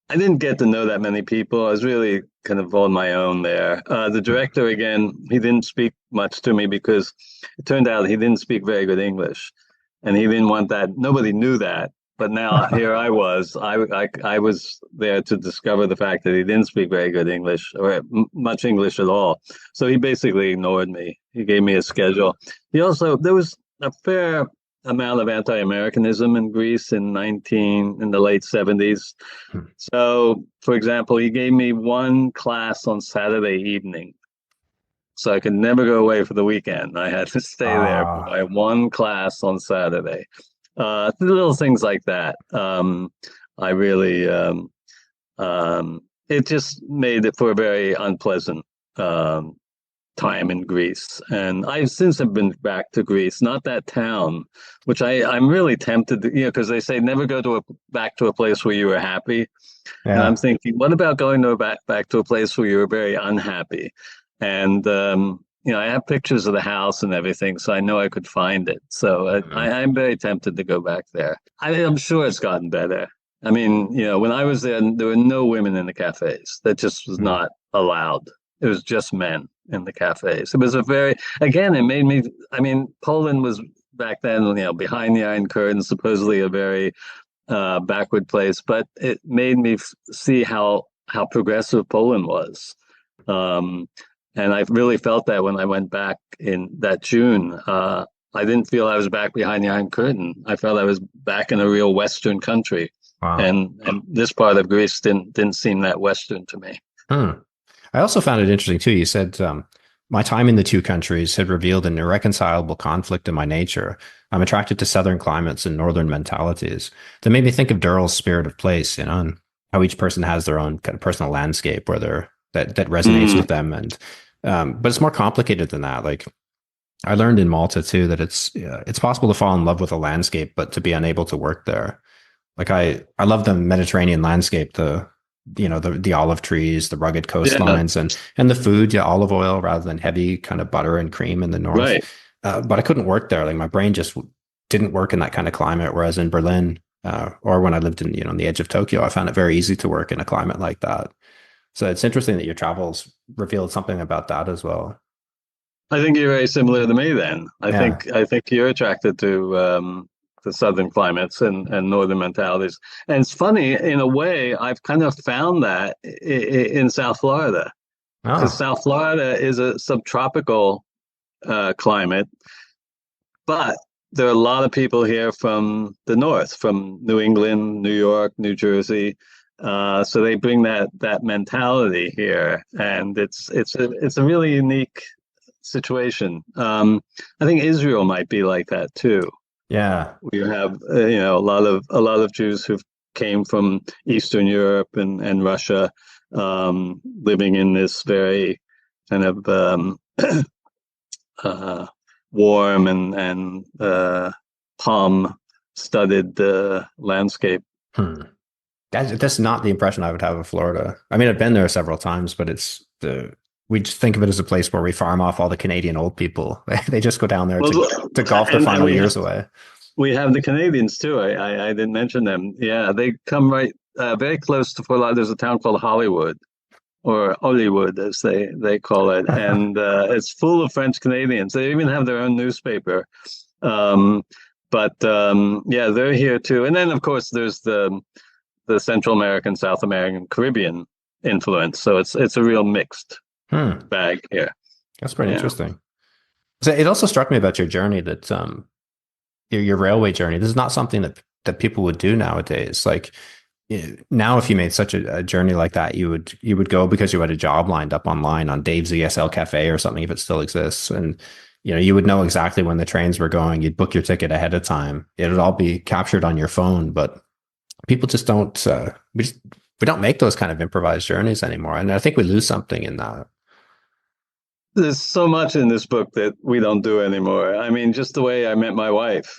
I didn't get to know that many people. I was really kind of on my own there. The director, again, he didn't speak much to me because it turned out he didn't speak very good English, and he didn't want that. Nobody knew that. But now here I was. I was there to discover the fact that he didn't speak very good English, or much English at all. So he basically ignored me. He gave me a schedule. There was a fair amount of anti-Americanism in Greece in the late 70s. So, for example, he gave me one class on Saturday evening, so I could never go away for the weekend. I had to stay there for my one class on Saturday. Little things like that. I really, it just made it for a very unpleasant time in Greece. And I've since have been back to Greece, not that town, which I'm really tempted to, because they say never go back to a place where you were happy. Yeah. And I'm thinking, what about going back to a place where you were very unhappy? And I have pictures of the house and everything, so I know I could find it. So I'm very tempted to go back there. I'm sure it's gotten better. I mean, when I was there were no women in the cafes. That just was Mm. not allowed. It was just men in the cafes. It was it made me, I mean, Poland was back then, behind the Iron Curtain, supposedly a very backward place, but it made me see how progressive Poland was. Um, and I really felt that when I went back in that June. I didn't feel I was back behind the Iron Curtain. I felt I was back in a real Western country, Wow. and this part of Greece didn't seem that Western to me. Hmm. I also found it interesting too. You said my time in the two countries had revealed an irreconcilable conflict in my nature. I'm attracted to southern climates and northern mentalities. That made me think of Durrell's Spirit of Place, and how each person has their own kind of personal landscape where that resonates Mm, with them. And but it's more complicated than that. Like I learned in Malta too that it's possible to fall in love with a landscape, but to be unable to work there. Like I love the Mediterranean landscape, the olive trees, the rugged yeah, coastlines, and the food, yeah, olive oil rather than heavy kind of butter and cream in the north. right. But I couldn't work there. Like my brain just didn't work in that kind of climate. Whereas in Berlin, or when I lived in on the edge of Tokyo, I found it very easy to work in a climate like that. So it's interesting that your travels revealed something about that as well. I think you're very similar to me then. Yeah. I think you're attracted to the southern climates and northern mentalities. And it's funny, in a way, I've kind of found that in South Florida, because Oh. South Florida is a subtropical climate, but there are a lot of people here from the north, from New England, New York, New Jersey. So they bring that mentality here, and it's a really unique situation. I think Israel might be like that too. Yeah. We have a lot of Jews who came from Eastern Europe and Russia, living in this very kind of uh, warm and palm studded landscape. Hmm. That's not the impression I would have of Florida. I mean, I've been there several times, but we just think of it as a place where we farm off all the Canadian old people. They just go down there Well, to golf their and final years away. we have the Canadians too. I didn't mention them. Yeah, they come right very close to Fort Lauderdale. There's a town called Hollywood, or Hollywood as they call it, and it's full of French Canadians. They even have their own newspaper. Um, but yeah, they're here too. And then of course there's the Central American, South American, Caribbean influence. So it's a real mixed Hmm. bag here. That's pretty Yeah. interesting. So it also struck me about your journey that your railway journey. This is not something that people would do nowadays. Like now, if you made such a journey like that, you would go because you had a job lined up online on Dave's ESL Cafe or something if it still exists, and you would know exactly when the trains were going. You'd book your ticket ahead of time. It would all be captured on your phone, but people just don't. We don't make those kind of improvised journeys anymore, and I think we lose something in that. There's so much in this book that we don't do anymore. I mean, just the way I met my wife,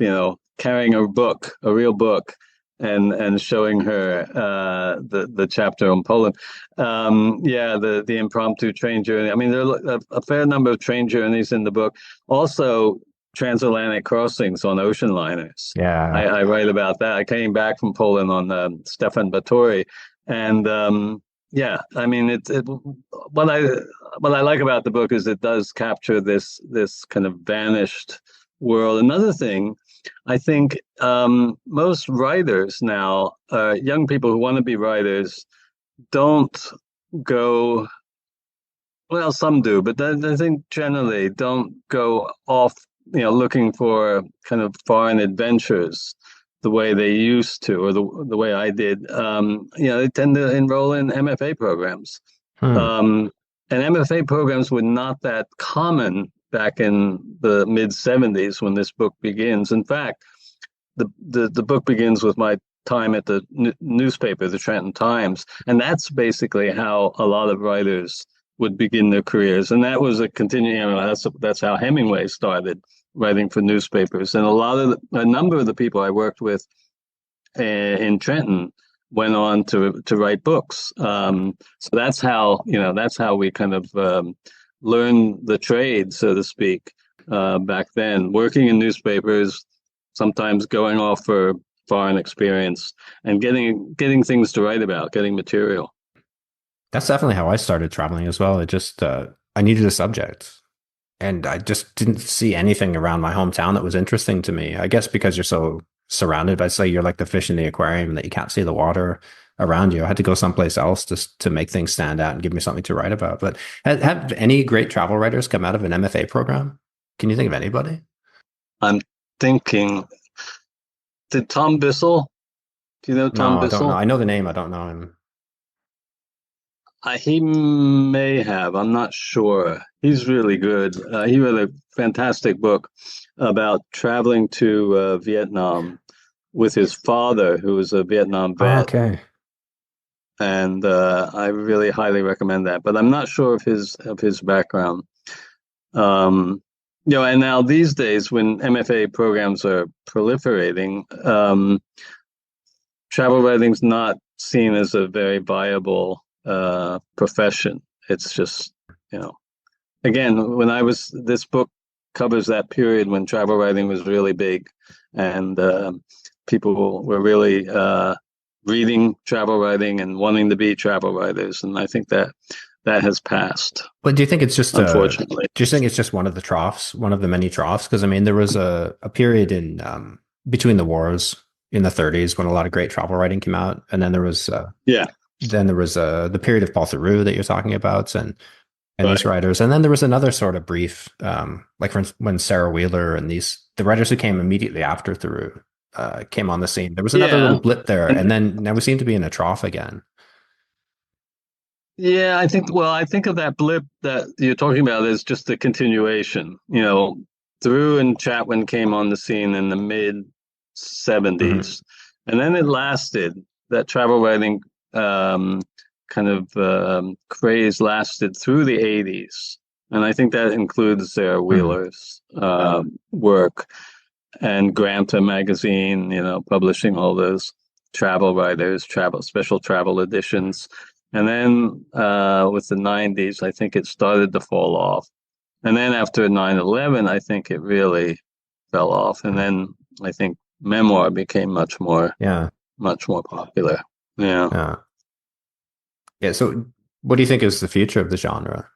carrying a book, a real book, and showing her the chapter on Poland. Yeah, the impromptu train journey. I mean, there are a fair number of train journeys in the book. Also, transatlantic crossings on ocean liners. Yeah. I write about that. I came back from Poland on Stefan Batory, and yeah, I mean, what I what I like about the book is it does capture this kind of vanished world. Another thing, I think most writers now, young people who want to be writers, don't go. Well, some do, but I think generally don't go off, looking for kind of foreign adventures the way they used to, or the way I did. They tend to enroll in MFA programs. Hmm. Um, and MFA programs were not that common back in the mid 70s when this book begins. In fact, the book begins with my time at the newspaper, the Trenton Times, and that's basically how a lot of writers would begin their careers. And that was a continuing. That's how Hemingway started writing for newspapers, and a number of the people I worked with in Trenton went on to write books. So that's how we kind of learn the trade, so to speak, back then, working in newspapers, sometimes going off for foreign experience and getting things to write about, getting material. That's definitely how I started traveling as well. It just, I needed a subject. And I just didn't see anything around my hometown that was interesting to me. I guess because you're so surrounded by, say, you're like the fish in the aquarium that you can't see the water around you. I had to go someplace else just to make things stand out and give me something to write about. But have any great travel writers come out of an MFA program? Can you think of anybody? I'm thinking, did Tom Bissell? Do you know Tom No, I don't know. Bissell? I know the name. I don't know him. He may have. I'm not sure. He's really good. He wrote a fantastic book about traveling to Vietnam with his father, who was a Vietnam Oh, vet, okay. and I really highly recommend that. But I'm not sure of his background. Um, and now these days, when MFA programs are proliferating, travel writing's not seen as a very viable profession. It's just, again, this book covers that period when travel writing was really big, and people were really reading travel writing and wanting to be travel writers. And I think that has passed, But do you think it's just unfortunately. do you think it's just one of the troughs, one of the many troughs? Because I mean, there was a period in between the wars in the 30s when a lot of great travel writing came out, and then there was Yeah, the period of Paul Theroux that you're talking about, and these right. writers, and then there was another sort of brief, like when Sarah Wheeler and the writers who came immediately after Theroux came on the scene. There was another Yeah. little blip there, And and then now we seem to be in a trough again. yeah, I think of that blip that you're talking about as just a continuation. Theroux and Chatwin came on the scene in the mid Hmm. 70s, and then it lasted. That travel writing kind of craze lasted through the 80s, and I think that includes Sarah Hmm. Wheeler's work and Granta magazine, publishing all those travel writers, special travel editions. And then with the 90s, I think it started to fall off. And then after 9/11, I think it really fell off. And then I think memoir became Yeah. much more popular. Yeah. Yeah. Yeah. So, what do you think is the future of the genre?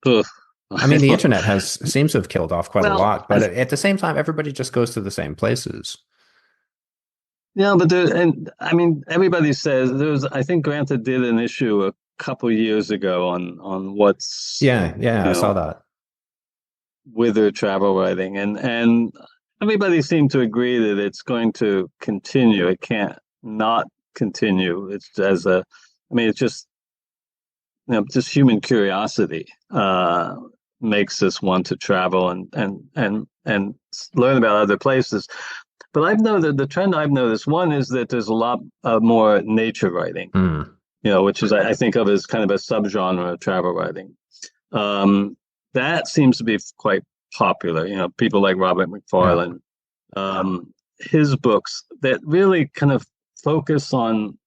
Ugh. I mean, the internet seems to have killed off quite a Well, lot, but at the same time, everybody just goes to the same places. yeah, but and I mean, everybody says I think Granta did an issue a couple years ago on what's, Yeah. Yeah. you I saw know, that. with their travel writing, and everybody seemed to agree that it's going to continue. It can't not continue. I mean, it's just, just human curiosity makes us want to travel and learn about other places. But I've noted the trend I've noticed. One is that there's a lot more nature writing, Mm. which is I think of as kind of a subgenre of travel writing. Um, that seems to be quite popular. People like Robert Yeah. McFarlane, his books that really kind of focus on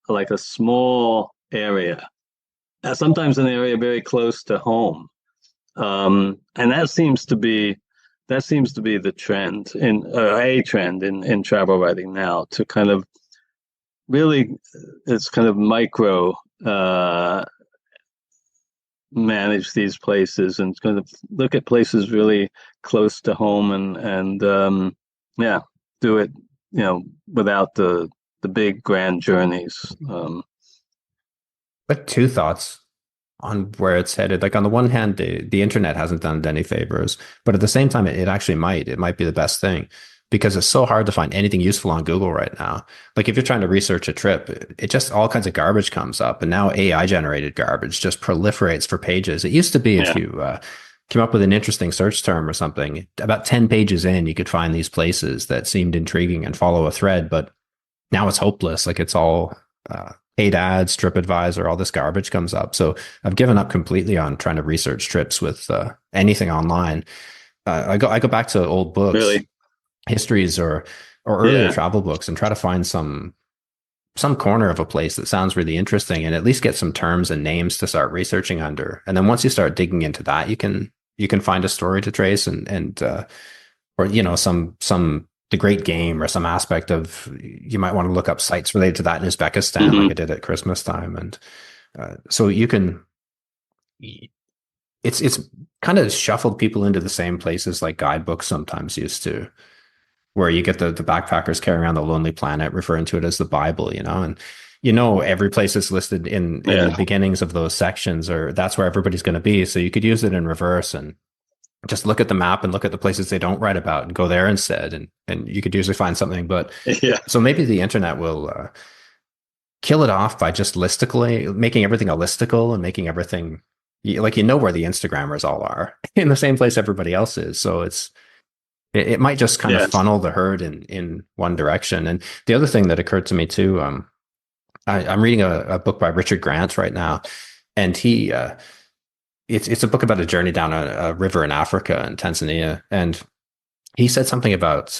like a small area, sometimes an area very close to home, and that seems to be the trend a trend in travel writing now, to kind of really, it's kind of micro manage these places and kind of look at places really close to home, and yeah, do it, without the big grand journeys. But two thoughts on where it's headed. Like on the one hand, the internet hasn't done it any favors, but at the same time, it actually might. It might be the best thing because it's so hard to find anything useful on Google right now. Like if you're trying to research a trip, it just all kinds of garbage comes up, and now AI generated garbage just proliferates for pages. It used to be if Yeah, you came up with an interesting search term or something, about 10 pages in, you could find these places that seemed intriguing and follow a thread, but now it's hopeless. Like it's all paid ads, TripAdvisor, all this garbage comes up. So I've given up completely on trying to research trips with anything online. I go back to old books, really. histories or earlier Yeah, travel books, and try to find some some corner of a place that sounds really interesting, and at least get some terms and names to start researching under. And then once you start digging into that, you can find a story to trace, and or some the great game or some aspect of, you might want to look up sites related to that in Uzbekistan, like I Hmm. did at Christmas time. And so you can, it's kind of shuffled people into the same places like guidebooks sometimes used to, where you get the backpackers carrying around the Lonely Planet, referring to it as the Bible, and every place that's listed in Yeah. the beginnings of those sections, or that's where everybody's going to be. So you could use it in reverse and just look at the map and look at the places they don't write about and go there instead, and you could usually find something. But Yeah. so maybe the internet will kill it off by just listically making everything a listicle, and making everything like, where the Instagrammers all are in the same place everybody else is. So it might just kind of Yeah. funnel the herd in one direction. And the other thing that occurred to me too, I'm reading a book by Richard Grant right now, and it's a book about a journey down a river in Africa, in Tanzania, and he said something about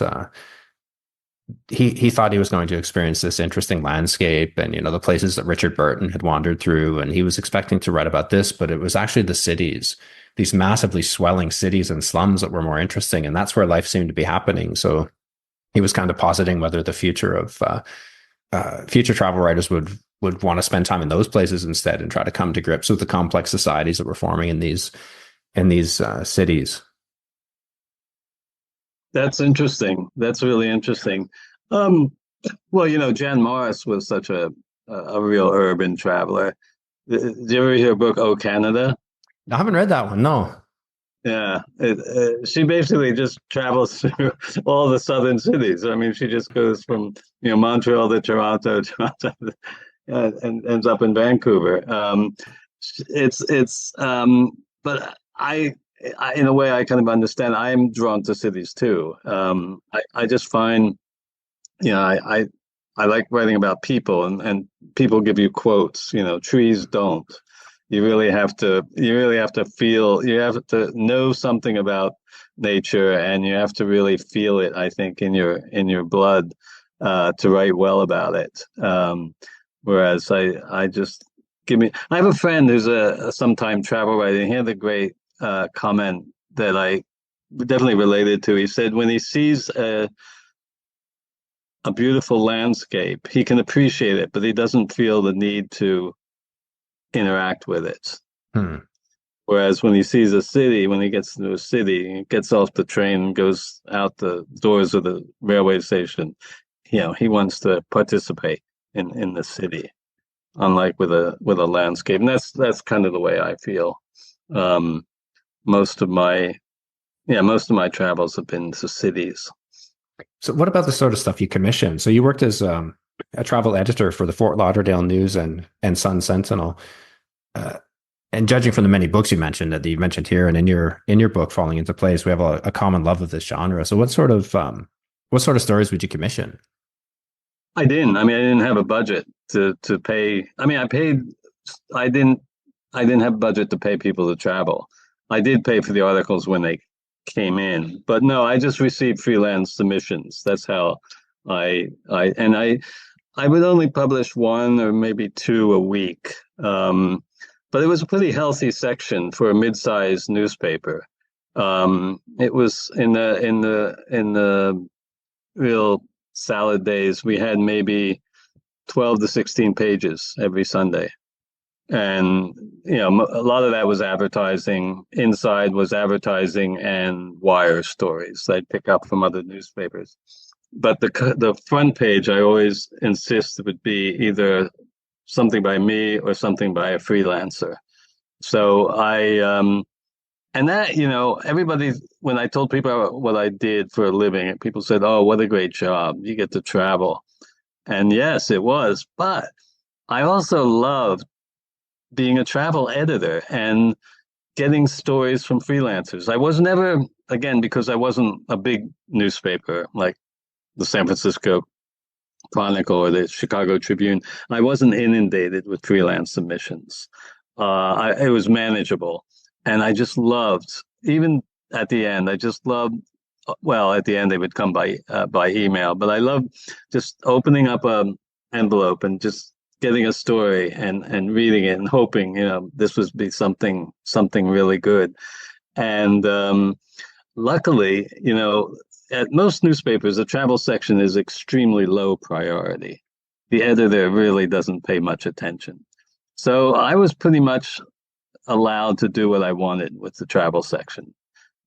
he thought he was going to experience this interesting landscape, and the places that Richard Burton had wandered through, and he was expecting to write about this, but it was actually the cities, these massively swelling cities and slums, that were more interesting, and that's where life seemed to be happening. So he was kind of positing whether the future of future travel writers would want to spend time in those places instead, and try to come to grips with the complex societies that were forming in these cities. That's interesting. That's really interesting. Um, well, Jan Morris was such a real urban traveler. Did you ever hear a book, Oh Canada? I haven't read that one. No. Yeah, she basically just travels through all the southern cities. I mean, she just goes from Montreal to Toronto, Toronto, and ends up in Vancouver. But in a way, I kind of understand. I'm drawn to cities too. I just find, you know, I like writing about people, and people give you quotes. Trees don't. You really have to feel, you have to know something about nature, and you have to really feel it, I think, in your blood, to write well about it. Whereas I just I have a friend who's a sometime travel writer, and he had a great comment that I definitely related to. He said when he sees a beautiful landscape, he can appreciate it, but he doesn't feel the need to interact with it. Hmm. Whereas when he sees a city, when he gets into a city, he gets off the train and goes out the doors of the railway station, he wants to participate in the city, unlike with a landscape. And that's kind of the way I feel. Um, most of my most of my travels have been to cities. So what about the sort of stuff you commission? So you worked as a travel editor for the Fort Lauderdale News and Sun Sentinel. Uh, and judging from the many books you mentioned here, and in your book Falling Into Place, we have a common love of this genre. So what sort of stories would you commission? I didn't. I mean, I didn't have a budget to pay. I mean, I paid. I didn't. I didn't have a budget to pay people to travel. I did pay for the articles when they came in, but no, I just received freelance submissions. That's how I would only publish one or maybe two a week. But it was a pretty healthy section for a mid-sized newspaper. It was in the real salad days. We had maybe 12 to 16 pages every Sunday. And, a lot of that was advertising. Inside was advertising and wire stories I'd pick up from other newspapers. But the front page, I always insist it would be either something by me or something by a freelancer. So and that, everybody, when I told people what I did for a living, people said, "Oh, what a great job. You get to travel." And yes, it was. But I also loved being a travel editor and getting stories from freelancers. I was never, again, because I wasn't a big newspaper like the San Francisco Chronicle or the Chicago Tribune, I wasn't inundated with freelance submissions. It was manageable. And I just loved, even at the end, I just loved, well, at the end they would come by email, but I loved just opening up envelope and just getting a story and reading it and hoping, this would be something really good. And luckily, at most newspapers, the travel section is extremely low priority. The editor really doesn't pay much attention. So I was pretty much allowed to do what I wanted with the travel section.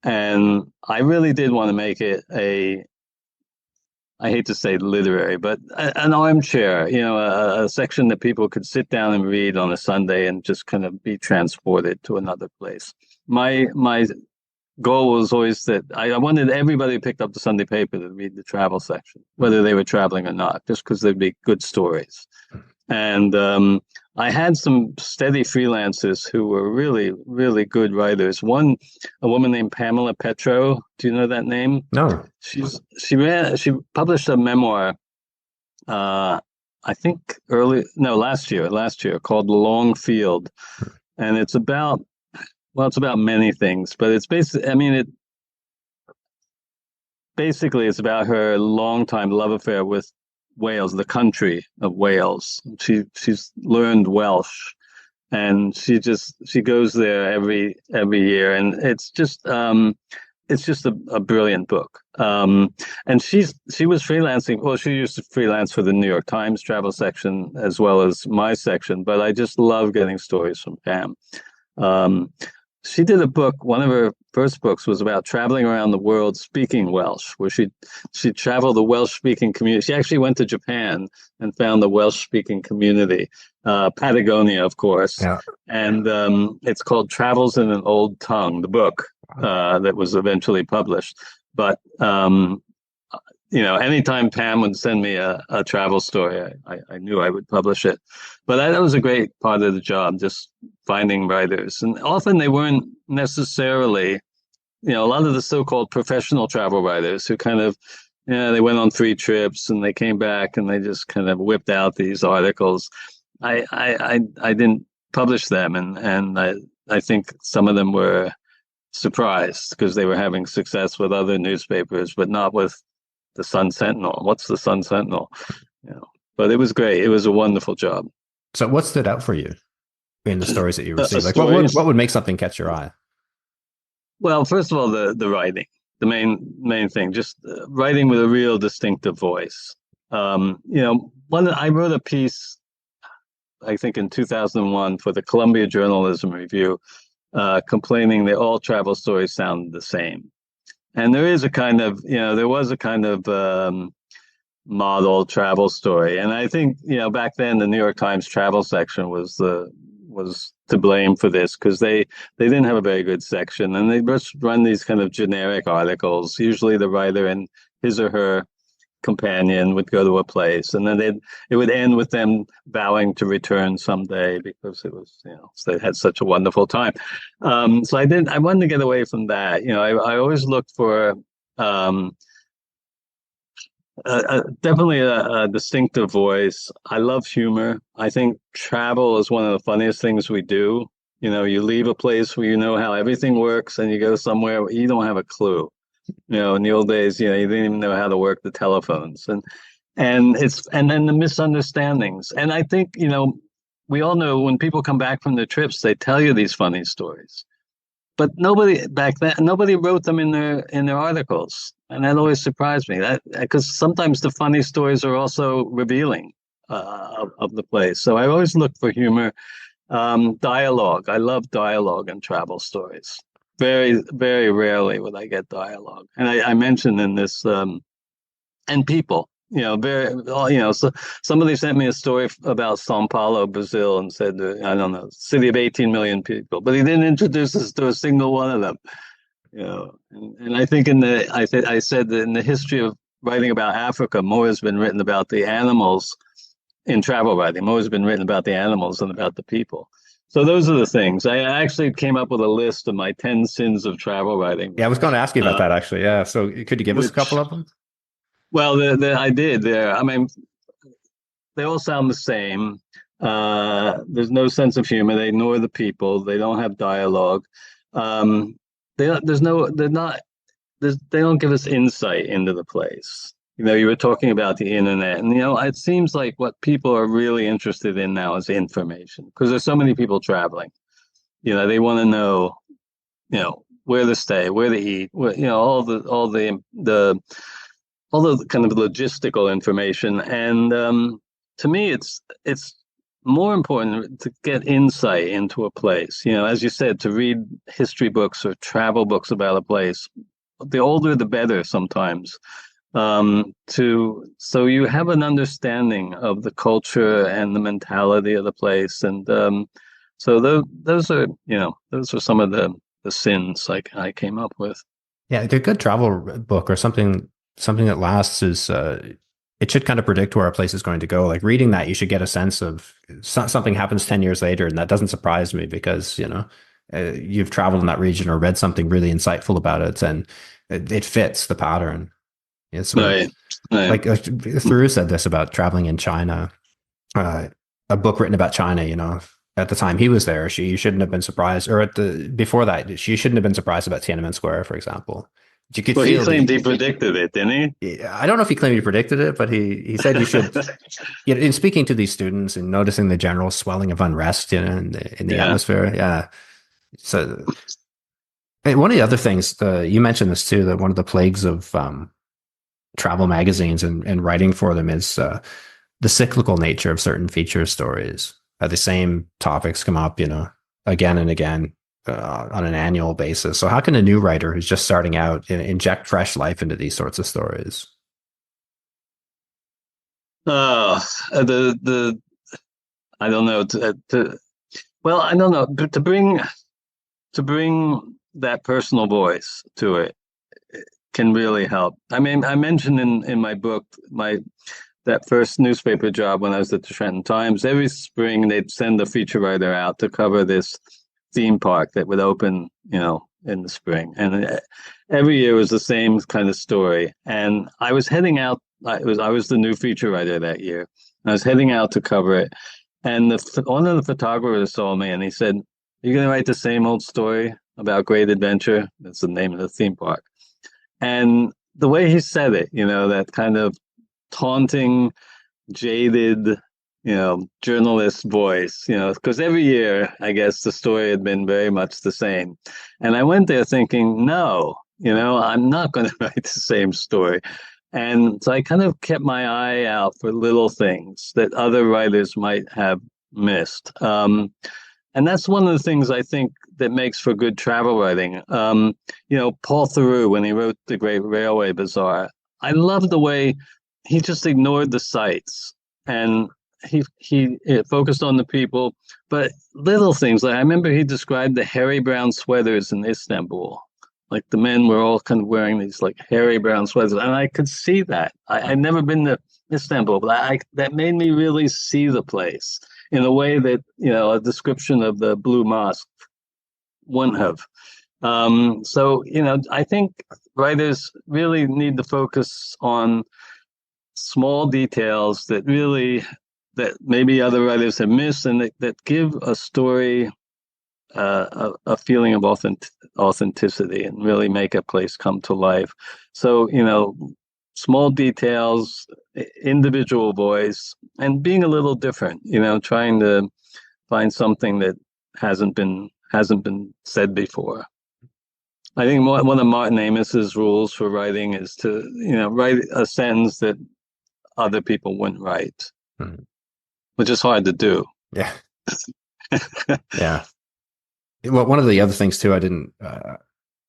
And I really did want to make it I hate to say literary, but an armchair, a section that people could sit down and read on a Sunday and just kind of be transported to another place. My goal was always that I wanted everybody who picked up the Sunday paper to read the travel section, whether they were traveling or not, just because there'd be good stories. And I had some steady freelancers who were really, really good writers. A woman named Pamela Petro. Do you know that name? No. She published a memoir, I think last year, called Long Field. And it's about many things, but it's basically it's about her longtime love affair with Wales, the country of Wales. She's learned Welsh, and she goes there every year, and it's just a brilliant book. And she was freelancing. Well, she used to freelance for the New York Times travel section as well as my section, but I just love getting stories from Pam. She did a book. One of her first books was about traveling around the world speaking Welsh, where she traveled the Welsh-speaking community. She actually went to Japan and found the Welsh-speaking community, Patagonia, of course. Yeah. And it's called Travels in an Old Tongue, the book that was eventually published. But anytime Pam would send me a travel story, I knew I would publish it. But that was a great part of the job, just finding writers. And often they weren't necessarily, a lot of the so-called professional travel writers who kind of, they went on 3 trips and they came back and they just kind of whipped out these articles. I didn't publish them, and I think some of them were surprised because they were having success with other newspapers, but not with the Sun Sentinel. What's the Sun Sentinel? But it was great. It was a wonderful job. So what stood out for you in the stories that you received? Like what would make something catch your eye? Well, first of all, the writing, the main thing, just writing with a real distinctive voice. I wrote a piece, I think in 2001 for the Columbia Journalism Review, complaining that all travel stories sound the same. And there is a kind of, there was a kind of model travel story. And I think, back then the New York Times travel section was to blame for this, because they didn't have a very good section, and they just run these kind of generic articles. Usually the writer and his or her companion would go to a place, and then it would end with them vowing to return someday because it was, they had such a wonderful time. So I wanted to get away from that. I always looked for definitely a distinctive voice. I love humor. I think travel is one of the funniest things we do. You leave a place where you know how everything works, and you go somewhere where you don't have a clue. In the old days, you didn't even know how to work the telephones, and then the misunderstandings. And I think, we all know when people come back from their trips, they tell you these funny stories. But nobody back then, nobody wrote them in their articles, and that always surprised me. That because sometimes the funny stories are also revealing of the place. So I always look for humor, dialogue. I love dialogue in travel stories. Very, very rarely would I get dialogue, and I mentioned in this, and people. So somebody sent me a story about Sao Paulo, Brazil, and said, I don't know, city of 18 million people, but he didn't introduce us to a single one of them. And I think I said that in the history of writing about Africa, more has been written about the animals in travel writing. More has been written about the animals than about the people. So those are the things. I actually came up with a list of my 10 sins of travel writing. Yeah, I was going to ask you about that, actually. Yeah. So could you give us a couple of them? Well, I did. I mean, they all sound the same. There's no sense of humor. They ignore the people. They don't have dialogue. They don't give us insight into the place. You were talking about the internet, and it seems like what people are really interested in now is information because there's so many people traveling. They want to know, where to stay, where to eat, all the kind of logistical information. And to me, it's more important to get insight into a place. As you said, to read history books or travel books about a place. The older, the better sometimes. So you have an understanding of the culture and the mentality of the place, and so those are some of the sins I came up with. Yeah, a good travel book or something that lasts is it should kind of predict where a place is going to go. Like reading that, you should get a sense of something happens 10 years later, and that doesn't surprise me because you've traveled in that region or read something really insightful about it, and it fits the pattern. It's Right, right. like Thoreau said this about traveling in China, a book written about China, at the time he was there, she shouldn't have been surprised, or before that, she shouldn't have been surprised about Tiananmen Square, for example. You could Well, he feel claimed he predicted it, didn't I don't know if he claimed he predicted it, but he said you should. In speaking to these students and noticing the general swelling of unrest, in the he? Yeah. atmosphere, yeah. So and one of the other things, you mentioned this too, that one of the plagues of travel magazines and writing for them is the cyclical nature of certain feature stories. The same topics come up, again and again on an annual basis. So how can a new writer who's just starting out inject fresh life into these sorts of stories? The I don't know well, I don't know, but to bring that personal voice to it can really help. I mean, I mentioned in my book that first newspaper job when I was at the Trenton Times. Every spring they'd send a feature writer out to cover this theme park that would open, in the spring, and every year was the same kind of story. And I was heading out. I was the new feature writer that year. I was heading out to cover it, and one of the photographers saw me, and he said, "You're going to write the same old story about Great Adventure?" That's the name of the theme park. And the way he said it, that kind of taunting, jaded, journalist voice, because every year, I guess the story had been very much the same. And I went there thinking, no, I'm not going to write the same story. And so I kind of kept my eye out for little things that other writers might have missed. And that's one of the things I think that makes for good travel writing. Paul Theroux, when he wrote The Great Railway Bazaar, I love the way he just ignored the sights and he focused on the people, but little things. Like I remember he described the hairy brown sweaters in Istanbul. Like the men were all kind of wearing these like hairy brown sweaters, and I could see that. I'd never been to Istanbul, but that made me really see the place in a way that a description of the Blue Mosque wouldn't have. So I think writers really need to focus on small details that maybe other writers have missed, and that give a story a feeling of authenticity and really make a place come to life. So small details, individual voice, and being a little different. Trying to find something that hasn't been said before. I think one of Martin Amos's rules for writing is to write a sentence that other people wouldn't write, which is hard to do. Yeah. Yeah. Well, one of the other things too,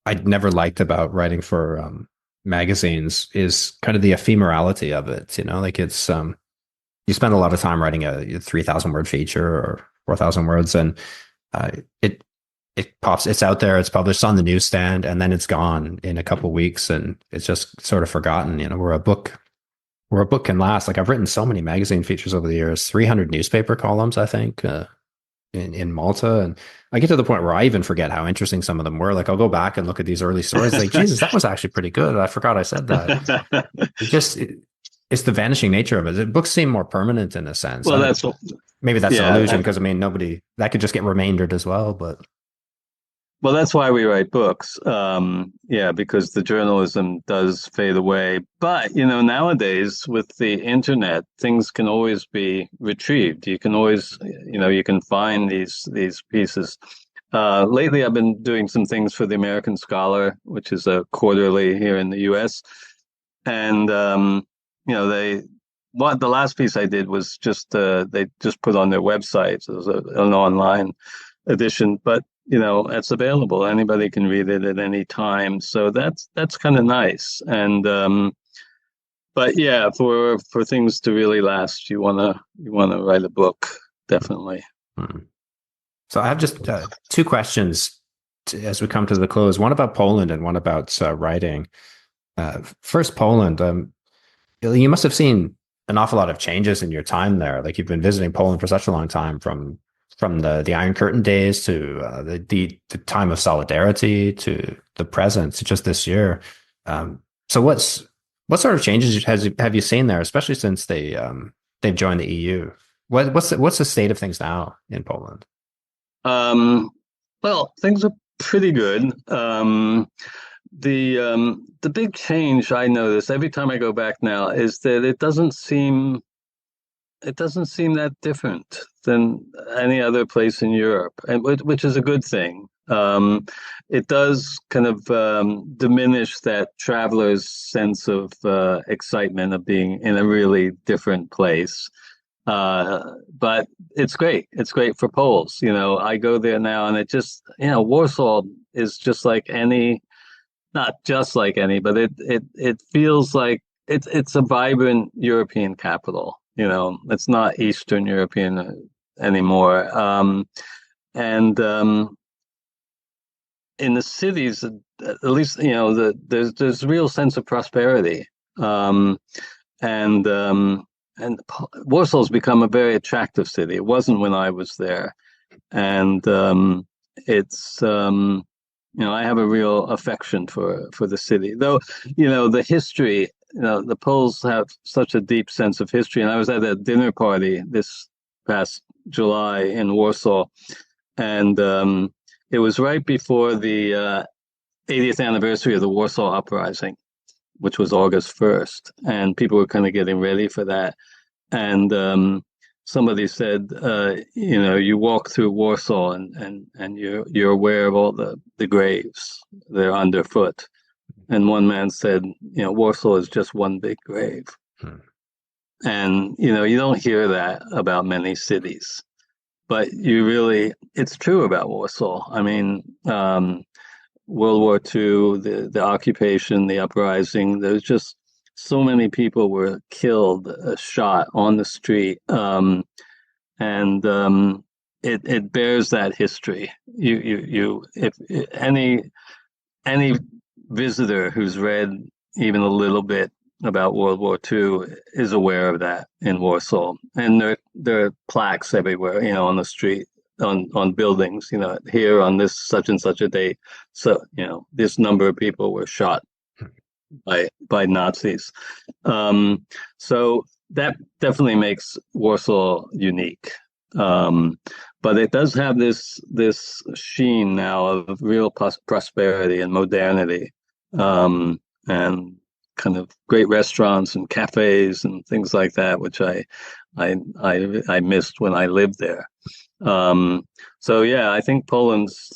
I'd never liked about writing for magazines is kind of the ephemerality of it. Like it's you spend a lot of time writing a 3,000 word feature or 4,000 words, and it's out there, it's published on the newsstand, and then it's gone in a couple of weeks, and it's just sort of forgotten. Where a book can last. Like I've written so many magazine features over the years, 300 newspaper columns, I think. In Malta, and I get to the point where I even forget how interesting some of them were. Like I'll go back and look at these early stories, like Jesus, that was actually pretty good. I forgot I said that. It's the vanishing nature of it. Books seem more permanent in a sense. Well, maybe that's an illusion because nobody that could just get remaindered as well. But Well, that's why we write books. Yeah, because the journalism does fade away. But, nowadays with the internet, things can always be retrieved. You can always, you can find these pieces. Lately, I've been doing some things for the American Scholar, which is a quarterly here in the U.S. And they what the last piece I did was just they just put on their website. It was an online edition, but it's available. Anybody can read it at any time. So that's kind of nice. And but yeah, for things to really last, you wanna write a book, definitely. Hmm. So I have just two questions as we come to the close. One about Poland and one about writing. First, Poland. You must have seen an awful lot of changes in your time there. Like you've been visiting Poland for such a long time, from the Iron Curtain days to the time of solidarity to the present to just this year. So what sort of changes have you seen there, especially since they've joined the EU? What's the state of things now in Poland? Um, well, things are pretty good. The big change I notice every time I go back now is that it doesn't seem that different than any other place in Europe, and which is a good thing. It does kind of diminish that traveler's sense of excitement of being in a really different place. But it's great. It's great for Poles. I go there now, and it just, Warsaw is just like any, not just like any, but it feels like it's a vibrant European capital. It's not Eastern European anymore. And in the cities, at least, there's a real sense of prosperity. And Warsaw's become a very attractive city. It wasn't when I was there, and it's I have a real affection for the city. Though the history, the Poles have such a deep sense of history. And I was at a dinner party this past July in Warsaw, and it was right before the 80th anniversary of the Warsaw Uprising, which was August 1st, and people were kind of getting ready for that. And somebody said, you walk through Warsaw and you're aware of all the graves. They're underfoot. And one man said, Warsaw is just one big grave. Hmm. And, you don't hear that about many cities, but it's true about Warsaw. I mean, World War II, the occupation, the uprising, there's just so many people were killed, shot on the street. And it bears that history. If any visitor who's read even a little bit about World War II is aware of that in Warsaw. And there are plaques everywhere, on the street, on buildings, here on this such and such a date. So, this number of people were shot by Nazis. So that definitely makes Warsaw unique. But it does have this sheen now of real prosperity and modernity, and kind of great restaurants and cafes and things like that, which I missed when I lived there. So yeah, I think Poland's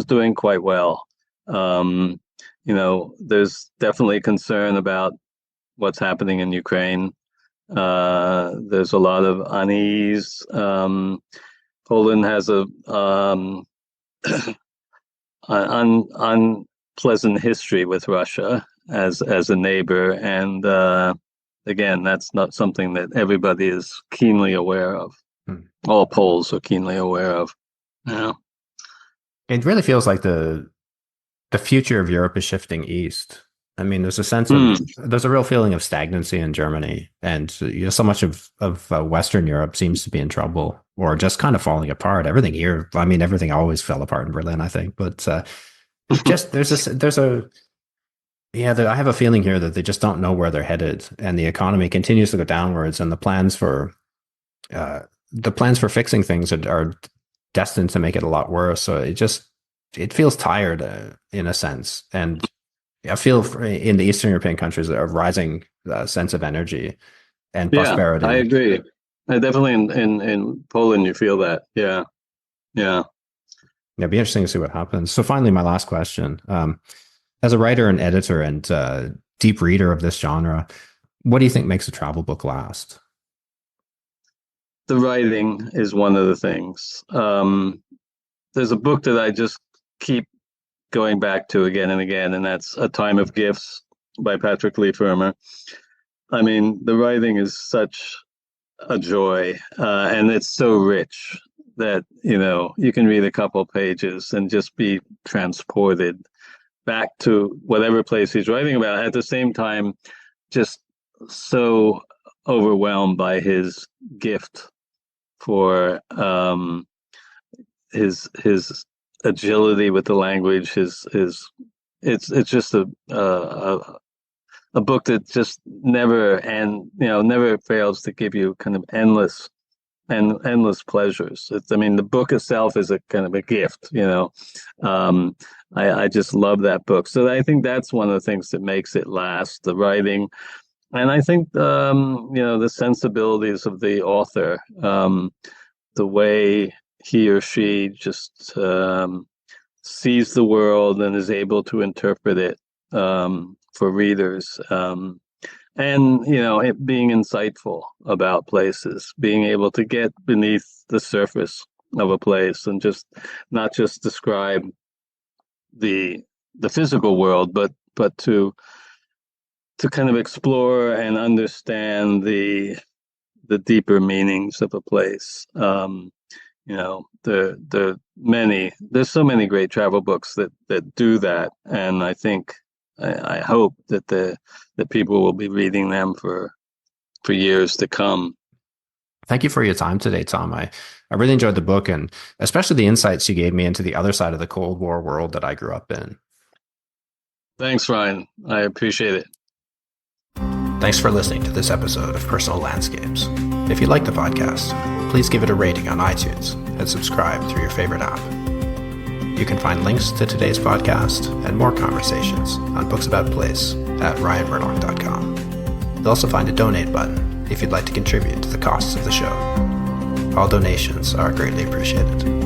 doing quite well. There's definitely concern about what's happening in Ukraine. There's a lot of unease. Poland has a unpleasant history with Russia as a neighbor, and again, that's not something that everybody is keenly aware of. All Poles are keenly aware of. It really feels like the future of Europe is shifting east. I mean, there's a real feeling of stagnancy in Germany, and so much of Western Europe seems to be in trouble or just kind of falling apart. Everything here, I mean, everything always fell apart in Berlin, I think, but just I have a feeling here that they just don't know where they're headed, and the economy continues to go downwards, and the plans for fixing things are destined to make it a lot worse. So it feels tired in a sense. And I feel in the Eastern European countries a rising sense of energy and Yeah, I prosperity. agree. I definitely in Poland you feel that. Yeah, yeah. It'd be interesting to see what happens. So finally, my last question. As a writer and editor and deep reader of this genre, what do you think makes a travel book last? The writing is one of the things. There's a book that I just keep going back to again and again, and that's A Time of Gifts by Patrick Leigh Fermor. I mean, the writing is such a joy, and it's so rich that, you can read a couple pages and just be transported back to whatever place he's writing about. At the same time, just so overwhelmed by his gift for his agility with the language. It's just a book that just never fails to give you kind of endless pleasures. I mean, the book itself is a kind of a gift. I just love that book. So I think that's one of the things that makes it last, the writing. And I think, the sensibilities of the author, the way he or she just sees the world and is able to interpret it for readers. And, it being insightful about places, being able to get beneath the surface of a place and just not just describe the physical world, but to kind of explore and understand the deeper meanings of a place. There's so many great travel books that do that, and I think I hope that people will be reading them for years to come. Thank you for your time today, Tom. I really enjoyed the book, and especially the insights you gave me into the other side of the Cold War world that I grew up in. Thanks, Ryan. I appreciate it. Thanks for listening to this episode of Personal Landscapes. If you like the podcast, please give it a rating on iTunes and subscribe through your favorite app. You can find links to today's podcast and more conversations on Books About Place at ryanmurdoch.com. You'll also find a donate button if you'd like to contribute to the costs of the show. All donations are greatly appreciated.